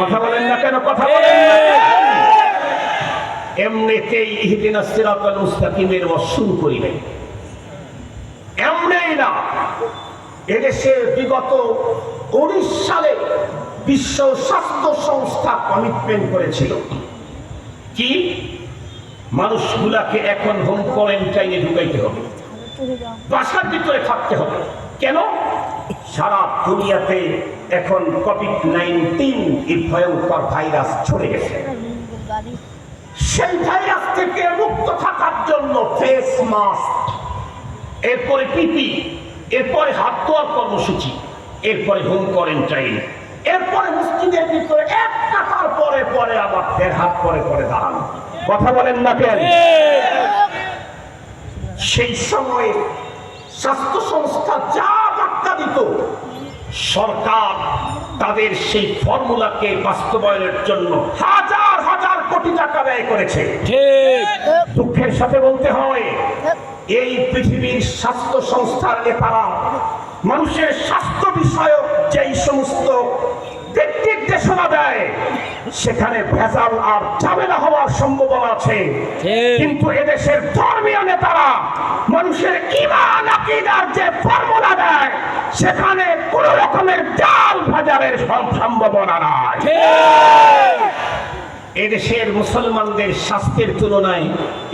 কথা বলেন না কেন? কথা বলেন না কেন? এমনিতেই ইহদিনাস সিরাতাল মুস্তাকিমের শুরু করি নাই, এমনি না। এদেশে বিগত 19 সালে বিশ্ব স্বাস্থ্য সংস্থা কমিটমেন্ট করেছিল কি, মানুষগুলাকে এখন হোম কোয়ারেন্টাইনে ঢুকাইতে হবে, বাসার ভিতরে থাকতে হবে। কেন? সারা দুনিয়াতে এখন কোভিড-19 এই ভয়ঙ্কর ভাইরাস ছড়ে গেছে। সেই ভাইরাস থেকে মুক্ত থাকার জন্য ফেস মাস্ক, এরপরে পিপি, এরপরে হাত ধোয়ার কর্মসূচি, এরপরে হোম কোয়ারেন্টাইন, এরপরে মসজিদের ভিতরে এক কাতার পরে পরে আবার 1.5 হাত পরে পরে দাঁড়ানো। কথা বলেন না কেন? সেই সময়ে স্বাস্থ্য সংস্থা যা বার্তা দিত, সরকার তাদের সেই ফর্মুলাকে বাস্তবায়নের জন্য হাজার হাজার কোটি টাকা ব্যয় করেছে। দুঃখের সাথে বলতে হয়, এই পৃথিবীর স্বাস্থ্য সংস্থার নেতারা মানুষের স্বাস্থ্য বিষয়ক যেই সমস্ত নির্দেশনা দেয়, সেখানে ভেজাল আর ঝামেলা হওয়ার সম্ভাবনা আছে। কিন্তু এদেশের ধর্মীয় নেতারা মানুষের ঈমান আকীদার যে ফর্মুলা দেয়, সেখানে কোন রকমের জাল ভেজালের সম্ভাবনা নাই। এদেশের মুসলমানদের স্বাস্থ্যের তুলনায়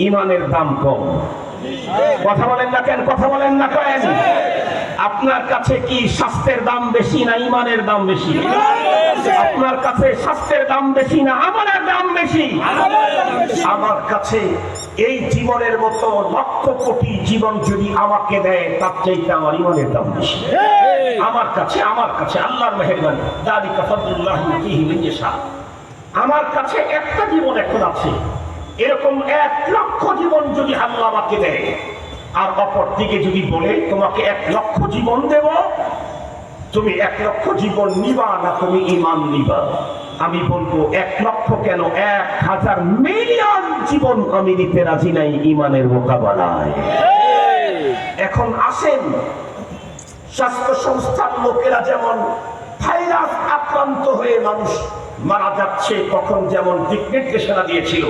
ঈমানের দাম কম। কথা বলেন না কেন? কথা বলেন না কেন? আপনার কাছে কি স্বাস্থ্যের দাম বেশি না ঈমানের দাম বেশি? আপনার কাছে স্বাস্থ্যের দাম বেশি না আমানের দাম বেশি? আমার কাছে এই জীবনের মতো লক্ষ কোটি জীবন যদি আমাকে দেয়, তার চাইতে আমার ঈমানের দাম বেশি। আমার কাছে আল্লাহর মেহেরবানি, যালিকা ফাদলুল্লাহি ইউতিহি মান ইয়াশা। আমার কাছে একটা জীবন এখন আছে, এরকম 1 লক্ষ জীবন যদি আল্লাহ আমাকে দেয়, আর অপর দিকে যদি বলে তোমাকে 1 লক্ষ জীবন দেব, তুমি 1 লক্ষ জীবন নিবা না তুমি ঈমান নিবা? আমি বলবো 1 লক্ষ কেন, 1000 মিলিয়ন জীবন আমি নিতে রাজি নাই ঈমানের মোকাবেলায়। এখন আসেন, স্বাস্থ্য সংস্থার লোকেরা যেমন ভাইরাস আক্রান্ত হয়ে মানুষ মারা যাচ্ছে, তখন যেমন দিক নির্দেশনা দিয়েছিল,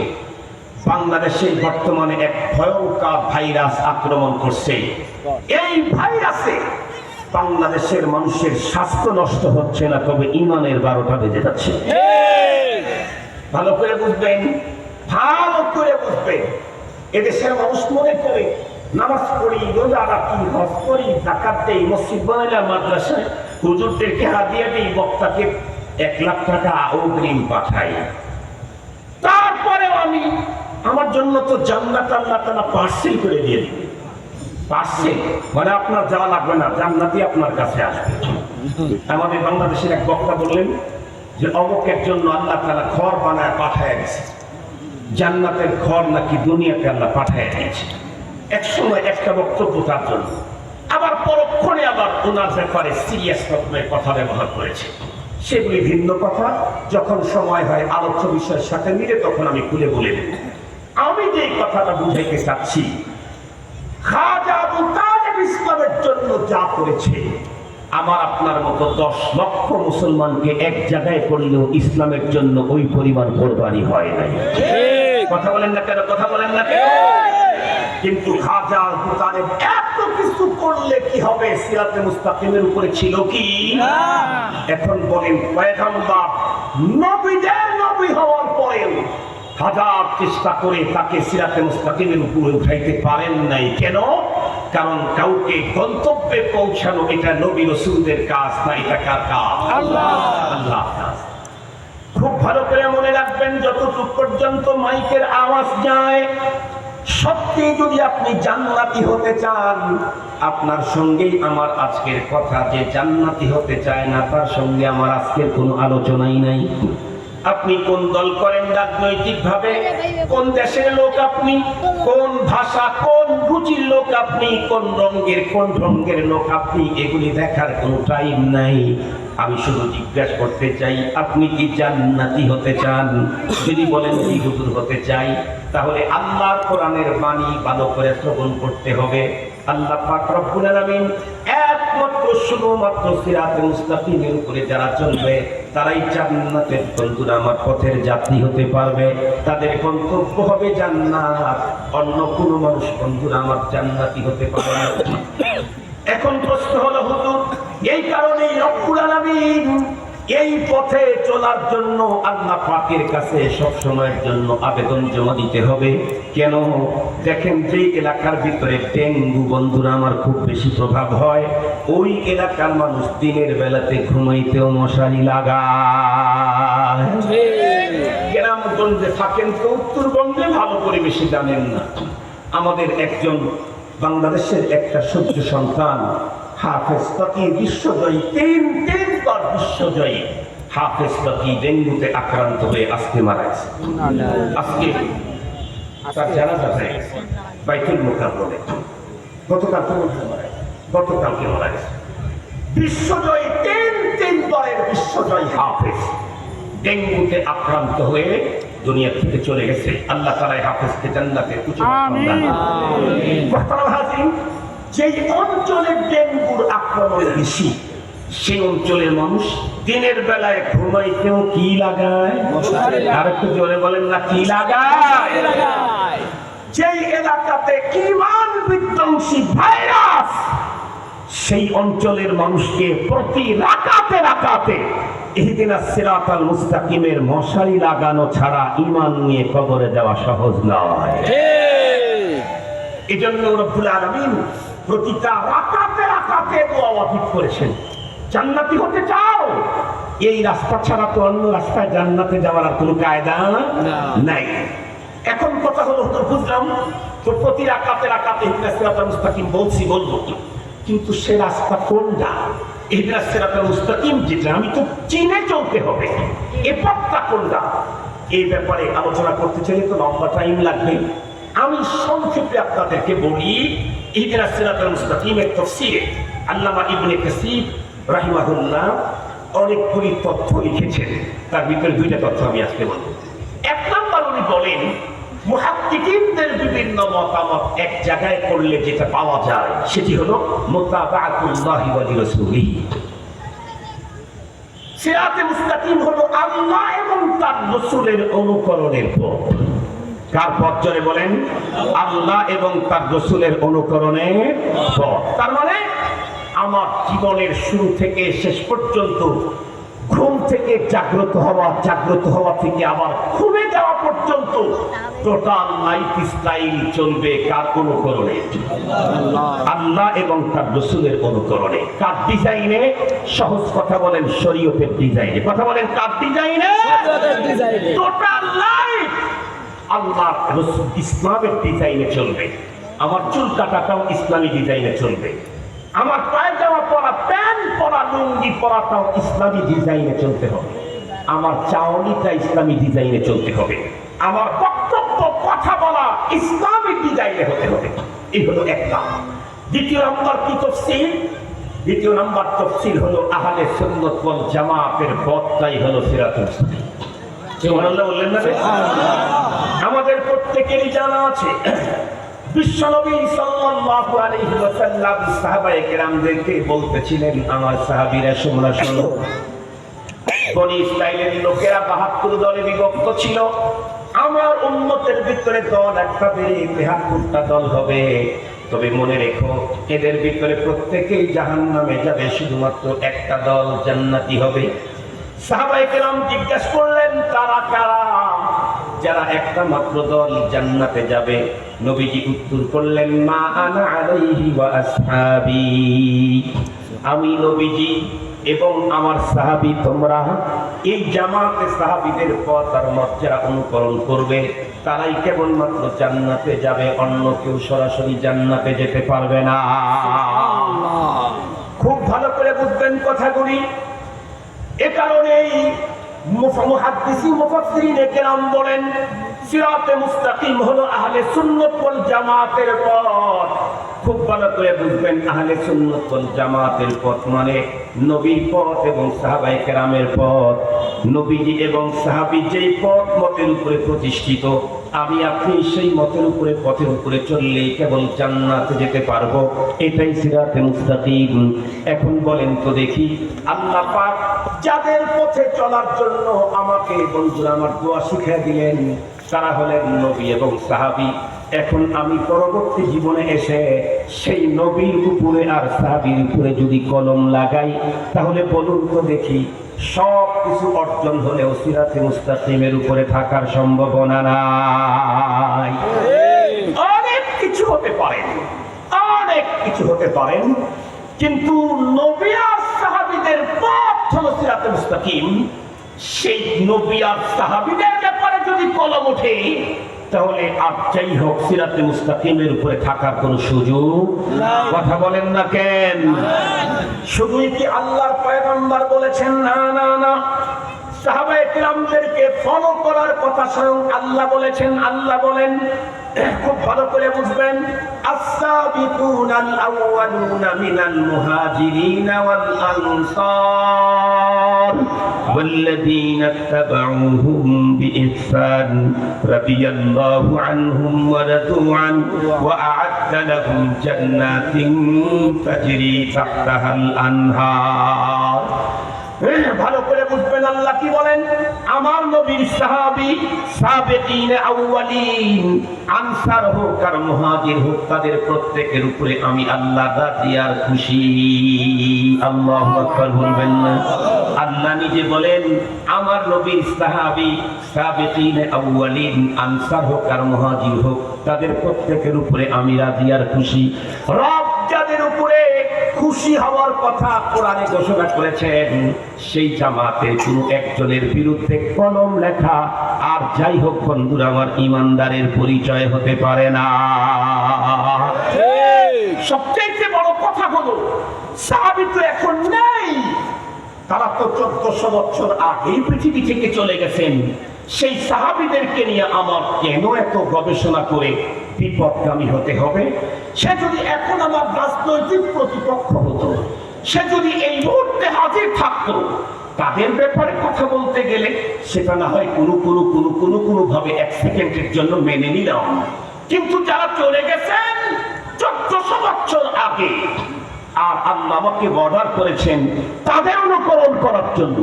বাংলাদেশে বর্তমানে এক ভয়ঙ্কর ভাইরাস আক্রমণ করছে। এই ভাইরাসে বাংলাদেশের মানুষের স্বাস্থ্য নষ্ট হচ্ছে না, তবে ঈমানের 12টা বেজে যাচ্ছে। ভালো করে বুঝবেন, ভালো করে বুঝবেন। এদেশের মানুষ মনে করে নামাজ পড়ি, রোজা রাখি, হজ করি, যাকাত দেই, মসজিদ বানাইলাম, মাদ্রাসায় হুজুরদেরকে হাদিয়া দেই, বক্তাকে 1 লাখ টাকা অগ্রিম পাঠাই, তারপরেও আমি আমার জন্য তো জান্নাত আল্লাহ তাআলা পার্সেল করে দিয়ে দিবে। পার্সেল মানে আপনার যাওয়া লাগবে না, জান্নাতই আপনার কাছে আসবে। আমাদের বাংলাদেশের এক বক্তা বললেন যে অমুকের জন্য আল্লাহ তাআলা ঘর বানায় পাঠায় দিয়েছে, জান্নাতের ঘর নাকি দুনিয়াতে আল্লাহ পাঠায় দিয়েছে। এক সময় একটা বক্তব্য তার জন্য, আবার পরক্ষণে আবার ওনার ব্যাপারে সিরিয়াস রকমের কথা ব্যবহার করেছে। সেগুলি ভিন্ন কথা, যখন সময় হয় আলোচ্য বিষয়ের সাথে মিলে তখন আমি খুলে বলে দেব। আমি যে কথাটা বুঝাইতে চাচ্ছি, খাজা আবুল তালেব ইসলামের জন্য যা করেছে, আমার আপনার মতো 10 লক্ষ মুসলমানকে এক জায়গায় করলেও ইসলামের জন্য ওই পরিমাণ কোরবানি হয় নাই। কথা বলেন না কেন? কথা বলেন না কেন? কিন্তু খাজা আবুল তালেব এত কিছু করলে কি হবে? সিরাতে মুস্তাকিমের উপরে ছিল কি? এখন বলেন, পয়গম্বর নবীদের নবী হওয়ার পরেও হাজার চেষ্টা করে তাকে সিরাতে মুস্তাকিমের উপরে উঠাইতে পারেন নাই। কেন? কারণ কাউকে গন্তব্যে পৌঁছানো এটা নবী রাসূলদের কাজ না, এটা কার কাজ? আল্লাহর কাজ। খুব ভালো করে মনে রাখবেন, যতটুকু পর্যন্ত মাইকের আওয়াজ যায়, সত্যি যদি আপনি জান্নাতি হতে চান, আপনার সঙ্গেই আমার আজকের কথা। যে জান্নাতি হতে চায় না তার সঙ্গে আমার আজকের কোনো আলোচনাই নাই। আপনি কোন দল করেন রাজনৈতিক ভাবে, কোন দেশের লোক আপনি, কোন ভাষা কোন রুচির লোক আপনি, কোন রঙের লোক আপনি, এগুলি দেখার কোনো টাইম নাই। আমি শুধু জিজ্ঞাসা করতে চাই, আপনি কি জান্নাতি হতে চান? যদি বলেন কি হুজুর হতে চাই, তাহলে আল্লাহর কোরআনের বাণী ভালো করে শ্রবণ করতে হবে। আল্লাহ পাক রব্বুল আলামিন একমাত্র শুধুমাত্র সিরাতে মুস্তাকিমের উপরে যারা চলবে তারাই জান্নাতের বন্ধুরা আমার পথের যাত্রী হতে পারবে। তাদের গন্তব্য হবে জান্নাত। অন্য কোনো মানুষ বন্ধুরা আমার জান্নাতি হতে পারে না। এখন প্রশ্ন হলো, হুজুর এই কারণেই রব্বুল আলামিন এই পথে চলার জন্য আল্লাহ পাকের কাছে সব সময়ের জন্য আবেদন জমা দিতে হবে কেন? দেখেন, যে এলাকার ভিতরে ডেঙ্গু বন্ধুরা আমার খুব বেশি প্রভাব হয়, ওই এলাকার মানুষ দিনের বেলাতে ঘুমাইতেও মশারি লাগায়। গ্রামগঞ্জে থাকেন তো উত্তরবঙ্গে ভালো করে বেশি জানেন না। আমাদের একজন বাংলাদেশের একটা সূর্য সন্তান হাফেজ তাকি বিশ্বজয়ী, তিনবার বিশ্বজয়ী হাফেজ তাকি ডেঙ্গুতে আক্রান্ত হয়ে আজকে মারা গেছে। আজকে তার জানাজা হয়ে গেছে বাইতুল মুকাররমে। গতকালকে মারা গেছে। বিশ্বজয়ী তিনবারের বিশ্বজয়ী হাফেজ ডেঙ্গুতে আক্রান্ত হয়ে দুনিয়া থেকে চলে গেছে। আল্লাহ তাআলা হাফেজকে জান্নাতে উঁচু মাকাম দান করুন। যেই অঞ্চলে ডেঙ্গুর আক্রমণ বেশি, সেই অঞ্চলের মানুষ দিনের বেলায় ঘুমাইতেও কি লাগায়? আর একটু জোরে বলেন না, কি লাগায়? যেই এলাকাতে ঈমান বিধ্বংসী ভাইরাস, সেই অঞ্চলের মানুষকে প্রতি রাকাতে ইহদিনাস সিরাতাল মুস্তাকিমের মশারি লাগানো ছাড়া ঈমান নিয়ে কবরে যাওয়া সহজ নয়। এজন্য রব্বুল আলামিন প্রতিটা রাকাতে দোয়া ঠিক করেছেন। জান্নাতি হতে চাও, এই রাস্তা ছাড়া তো অন্য রাস্তায় জান্নাতে যাওয়ার আর কোনো কায়দা নাই। এখন কথা হলো, তো বুঝলাম তো প্রতি রাকাতে ইহদিনাস সিরাতাল মুস্তাকিম বলবো, কিন্তু সে রাস্তা কোনটা? ইহদিনাস সিরাতাল মুস্তাকিম যেটা আমি তো চিনে চলতে হবে, এ পথটা কোনটা? এই ব্যাপারে আলোচনা করতে চাইলে তো লম্বা টাইম লাগবে। আমি সংক্ষেপে আপনাদেরকে বলি, ইহদিনাস সিরাতাল মুস্তাকিমের তাফসীরে আল্লামা ইবনে কাসীর রাহিমাহুল্লাহ অনেকগুলি তথ্য লিখেছেন। তার ভিতরে দুইটা তথ্য আমি আজকে বলব। এক নাম্বার, উনি বলেন মুহাক্কিকিনদের বিভিন্ন মতামত এক জায়গায় করলে যেটা পাওয়া যায় সেটি হলো মুতাবাআতুল্লাহি ওয়া রাসূলিহি। সিরাতে মুস্তাকিম হলো আল্লাহ এবং তার রাসূলের অনুকরণের পথ। কার পথ চলে বলেন? আল্লাহ এবং তার রাসূলের অনুকরণের পথ। তার মানে আমার জীবনের শুরু থেকে শেষ পর্যন্ত, ঘুম থেকে জাগ্রত হওয়া থেকে আবার ঘুমে যাওয়া পর্যন্ত টোটাল লাইফ স্টাইল চলবে কার অনুকরণে? আল্লাহ এবং তার রাসূলের অনুকরণে। কার ডিজাইনে? সহজ কথা বলেন, শরীয়তের ডিজাইনে। কথা বলেন, কার ডিজাইনে? টোটাল লাইফ আল্লাহ রাসূল ইসলামের ডিজাইনে চলবে, আমার চুল কাটাটাও ইসলামী ডিজাইনে চলবে, আমার পায়জামা পরা, প্যান্ট পরা, লুঙ্গি পরাটাও ইসলামী ডিজাইনে চলতে হবে, আমার চাওনিটা ইসলামী ডিজাইনে চলতে হবে, আমার বক্তব্য কথা বলা ইসলামী ডিজাইনে হতে হবে। এই হলো এক নাম। দ্বিতীয় নাম্বার কি তাফসীর? দ্বিতীয় নাম্বার তাফসীর হলো আহলে সুন্নাত ওয়াল জামাতের পথটাই হলো সিরাতুল মুস্তাকিম। সুবহানাল্লাহ বললেন না? আমাদের প্রত্যেকেরই জানা আছে বিশ্বনবী সাল্লাল্লাহু আলাইহি ওয়াসাল্লাম সাহাবায়ে কেরামদেরকে বলতেছিলেন, আমার সাহাবীরা তোমরা শোনো, বনি ইসরাইলের লোকেরা ৭২ দলে বিভক্ত ছিল, আমার উম্মতের ভিতরে দল একটা বেড়ে ৭৩টা দল হবে, তবে মনে রেখো এদের ভিতরে প্রত্যেকেই জাহান্নামে যাবে, শুধুমাত্র একটা দল জান্নাতি হবে। সাহাবায়ে কেরাম জিজ্ঞাসা করলেন, তারা কারা যারা একটা মাত্র দল জান্নাতে যাবে? নবীজি উত্তর করলেন, মা আনা আলাইহি ওয়া আসহাবি, আমি নবীজি এবং আমার সাহাবী তোমরা এই জামাতে সাহাবীদের পথ আর মর্যাদা অনুকরণ করবে, তারাই কেবলমাত্র জান্নাতে যাবে, অন্য কেউ সরাসরি জান্নাতে যেতে পারবে না। খুব ভালো করে বুঝবেন কথাগুলি। এ কারণেই মুহাদ্দিসিন মুফাসসিরিনে কেরাম বলেন, সিরাতে মুস্তাকিম হলো আহলে সুন্নাত ওয়াল জামাতের পথ। খুব ভালো করে বুঝবেন, আহলে সুন্নাত ওয়াল জামাতের পথ মানে নবীর পথ এবং সাহাবায়ে কেরামের পথ। নবীজি এবং সাহাবী যেই পথ মতের উপরে প্রতিষ্ঠিত, আমি আপনি সেই মতের উপরে, পথের উপরে চললেই কেবল জান্নাতে যেতে পারবো, এটাই সিরাতে মুস্তাকিম। এখন বলেন তো দেখি, আল্লাহ পাক যাদের পথে চলার জন্য আমাকে বন্ধুরা আমার দোয়া শিখিয়ে দিলেন, তারা হলেন নবী এবং সাহাবী। এখন আমি পরবর্তী জীবনে এসে সেই নবীর উপরে আর সাহাবীর উপরে যদি কলম লাগাই, তাহলে বলুন তো দেখি, সব কিছু অর্জন হলেও সিরাতে মুস্তাকিমের উপরে থাকার সম্ভাবনা নাই। অনেক কিছু হতে পারে, অনেক কিছু হতে পারেন, কিন্তু নবী আর সাহাবীদের পথ হলো সিরাতে মুস্তাকিম। সেই নবী আর সাহাবীদের ব্যাপারে যদি কলম ওঠে, তাহলে আর যাই হোক সিরাতে মুস্তাকিমের উপরে থাকার কোনো সুযোগ নাই। কথা বলেন না কেন? শুধুই কি আল্লাহর পয়গম্বর বলেছেন? না না না, সাহাবায়ে কিরামদেরকে ফলো করার কথা স্বয়ং আল্লাহ বলেছেন। আল্লাহ বলেন, খুব ভালো করে বুঝবেন, আস-সাবিকুনাল আউয়ালুনা মিনাল মুহাজিরিনা ওয়াল আনসার ওয়াল্লাযীনা ইত্তাবাউহুম বিইহসান রাদিয়াল্লাহু আনহুম ওয়া রাদু আন ওয়া আ'আদ্দা লাহুম জান্নাতিন তাজরি তাহতাহাল আনহার। ভালো করে বুঝবেন আল্লাহ কি বলেন, আমার নবীর সাহাবী, সাবিকিন আউয়ালিন, আনসার হোক আর মুহাজির হোক, তাদের প্রত্যেকের উপরে আমি আল্লাহ রাজি আর খুশি। আল্লাহু আকবার বলবেন না? আল্লাহ নিজে বলেন, আমার নবীর সাহাবী, সাবিকিন আউয়ালিন, আনসার হোক আর মুহাজির হোক, তাদের প্রত্যেকের উপরে আমি রাজি আর খুশি। রব যাদের উপরে খুশি হওয়ার কথা কোরআনে ঘোষণা করেছেন, সেই জামাতের কোনো একজনের বিরুদ্ধে কলম লেখা আর যাই হোক বন্ধুরা আমার ইমানদারের পরিচয় হতে পারে না। সবচেয়ে বড় কথা হলো, সাহাবী তো এখন নেই, তারা তো 1400 বছর আগেই পৃথিবী থেকে চলে গেছেন। সেই সাহাবীদেরকে নিয়ে আমার কেন এত গবেষণা করে বিপদগামী হতে হবে? সে যদি এখন আমার রাজনৈতিক প্রতিপক্ষ হতো, সে যদি এই মুহূর্তে হাজির থাকতো, তাদের ব্যাপারে কথা বলতে গেলে সেটা না হয় কোনো ভাবে 1 সেকেন্ডের জন্য মেনে নিলাম, কিন্তু যারা চলে গেছেন 1400 বছর আগে, আর আল্লাহ আমাকে অর্ডার করেছেন তাদের অনুকরণ করার জন্য,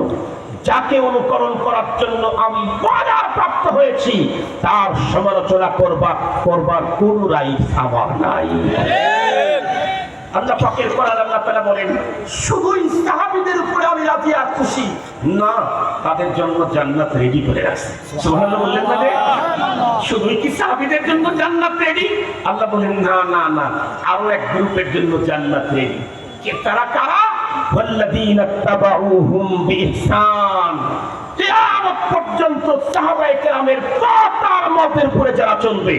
যাকে অনুকরণ করার জন্য আমি অর্ডার প্রাপ্ত হয়েছি, তার সমালোচনা করবার কোন রাইট আমার নাই। আল্লাহ পাকের কোরআন আল্লাহ তাআলা বলেন, শুধুই সাহাবীদের উপরে আমি রাজি আর খুশি না, তাদের জন্য জান্নাত রেডি করে রাখছি। সুবহানাল্লাহ বললেন না? শুধুই কি সাহাবীদের জন্য জান্নাত রেডি? আল্লাহ বলেন, না না না, আরো এক গ্রুপের জন্য জান্নাত রেডি। কে তারা? কারা? ওয়াল্লাযীনা ইত্তাবাউহুম বিইহসান। কিয়ামত পর্যন্ত সাহাবায়ে কেরামের পথ আর মতের উপরে যারা চলবে,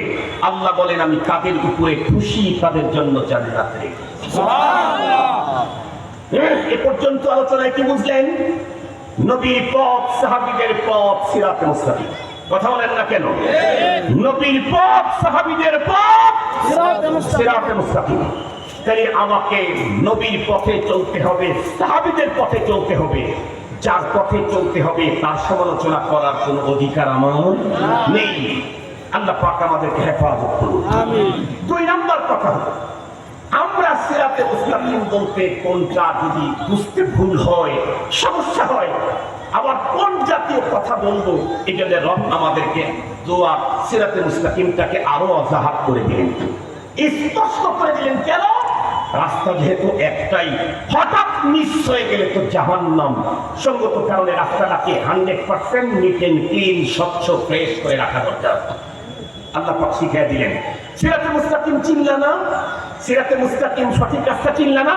আল্লাহ বলেন আমি তাদের উপরে খুশি, তাদের জন্য জান্নাত রেখেছি। এ পর্যন্ত আলোচনায় কি বুঝলেন? নবীর পথ, সাহাবীদের পথ, সিরাতে মুস্তাকিম। কথা বলেন না কেন? নবীর পথ, সাহাবীদের পথ, সিরাতে মুস্তাকিম। তাই আমাকে নবীর পথে চলতে হবে, সাহাবীদের পথে চলতে হবে। যার পথে চলতে হবে তার সমালোচনা করার কোনো অধিকার আমার নেই। আল্লাহ পাক আমাদেরকে হেফাজত করুন। দুই নাম্বার কথা হলো, আমরা সিরাতে মুস্তাকিম বলতে কোনটা যদি বুঝতে ভুল হয়, সমস্যা হয়, আবার কোন জাতীয় কথা বলবো, এজন্য রব আমাদেরকে দোয়া সিরাতে মুস্তাকিমটাকে আরো অজাহার করে দিলেন, স্পষ্ট করে দিলেন। কেন? রাস্তা যেহেতু একটাই, হঠাৎ মিস হয়ে গেলে তো জাহান্নাম। সঙ্গত কারণে রাস্তাটাকে 100% নিট এন্ড ক্লিন, স্বচ্ছ, ফ্রেশ করে রাখা দরকার। আল্লাহ পাক শিখিয়ে দিলেন। সিরাতে মুস্তাকিম চিনলা না? সিরাতে মুস্তাকিম সঠিক রাস্তা চিনলা না?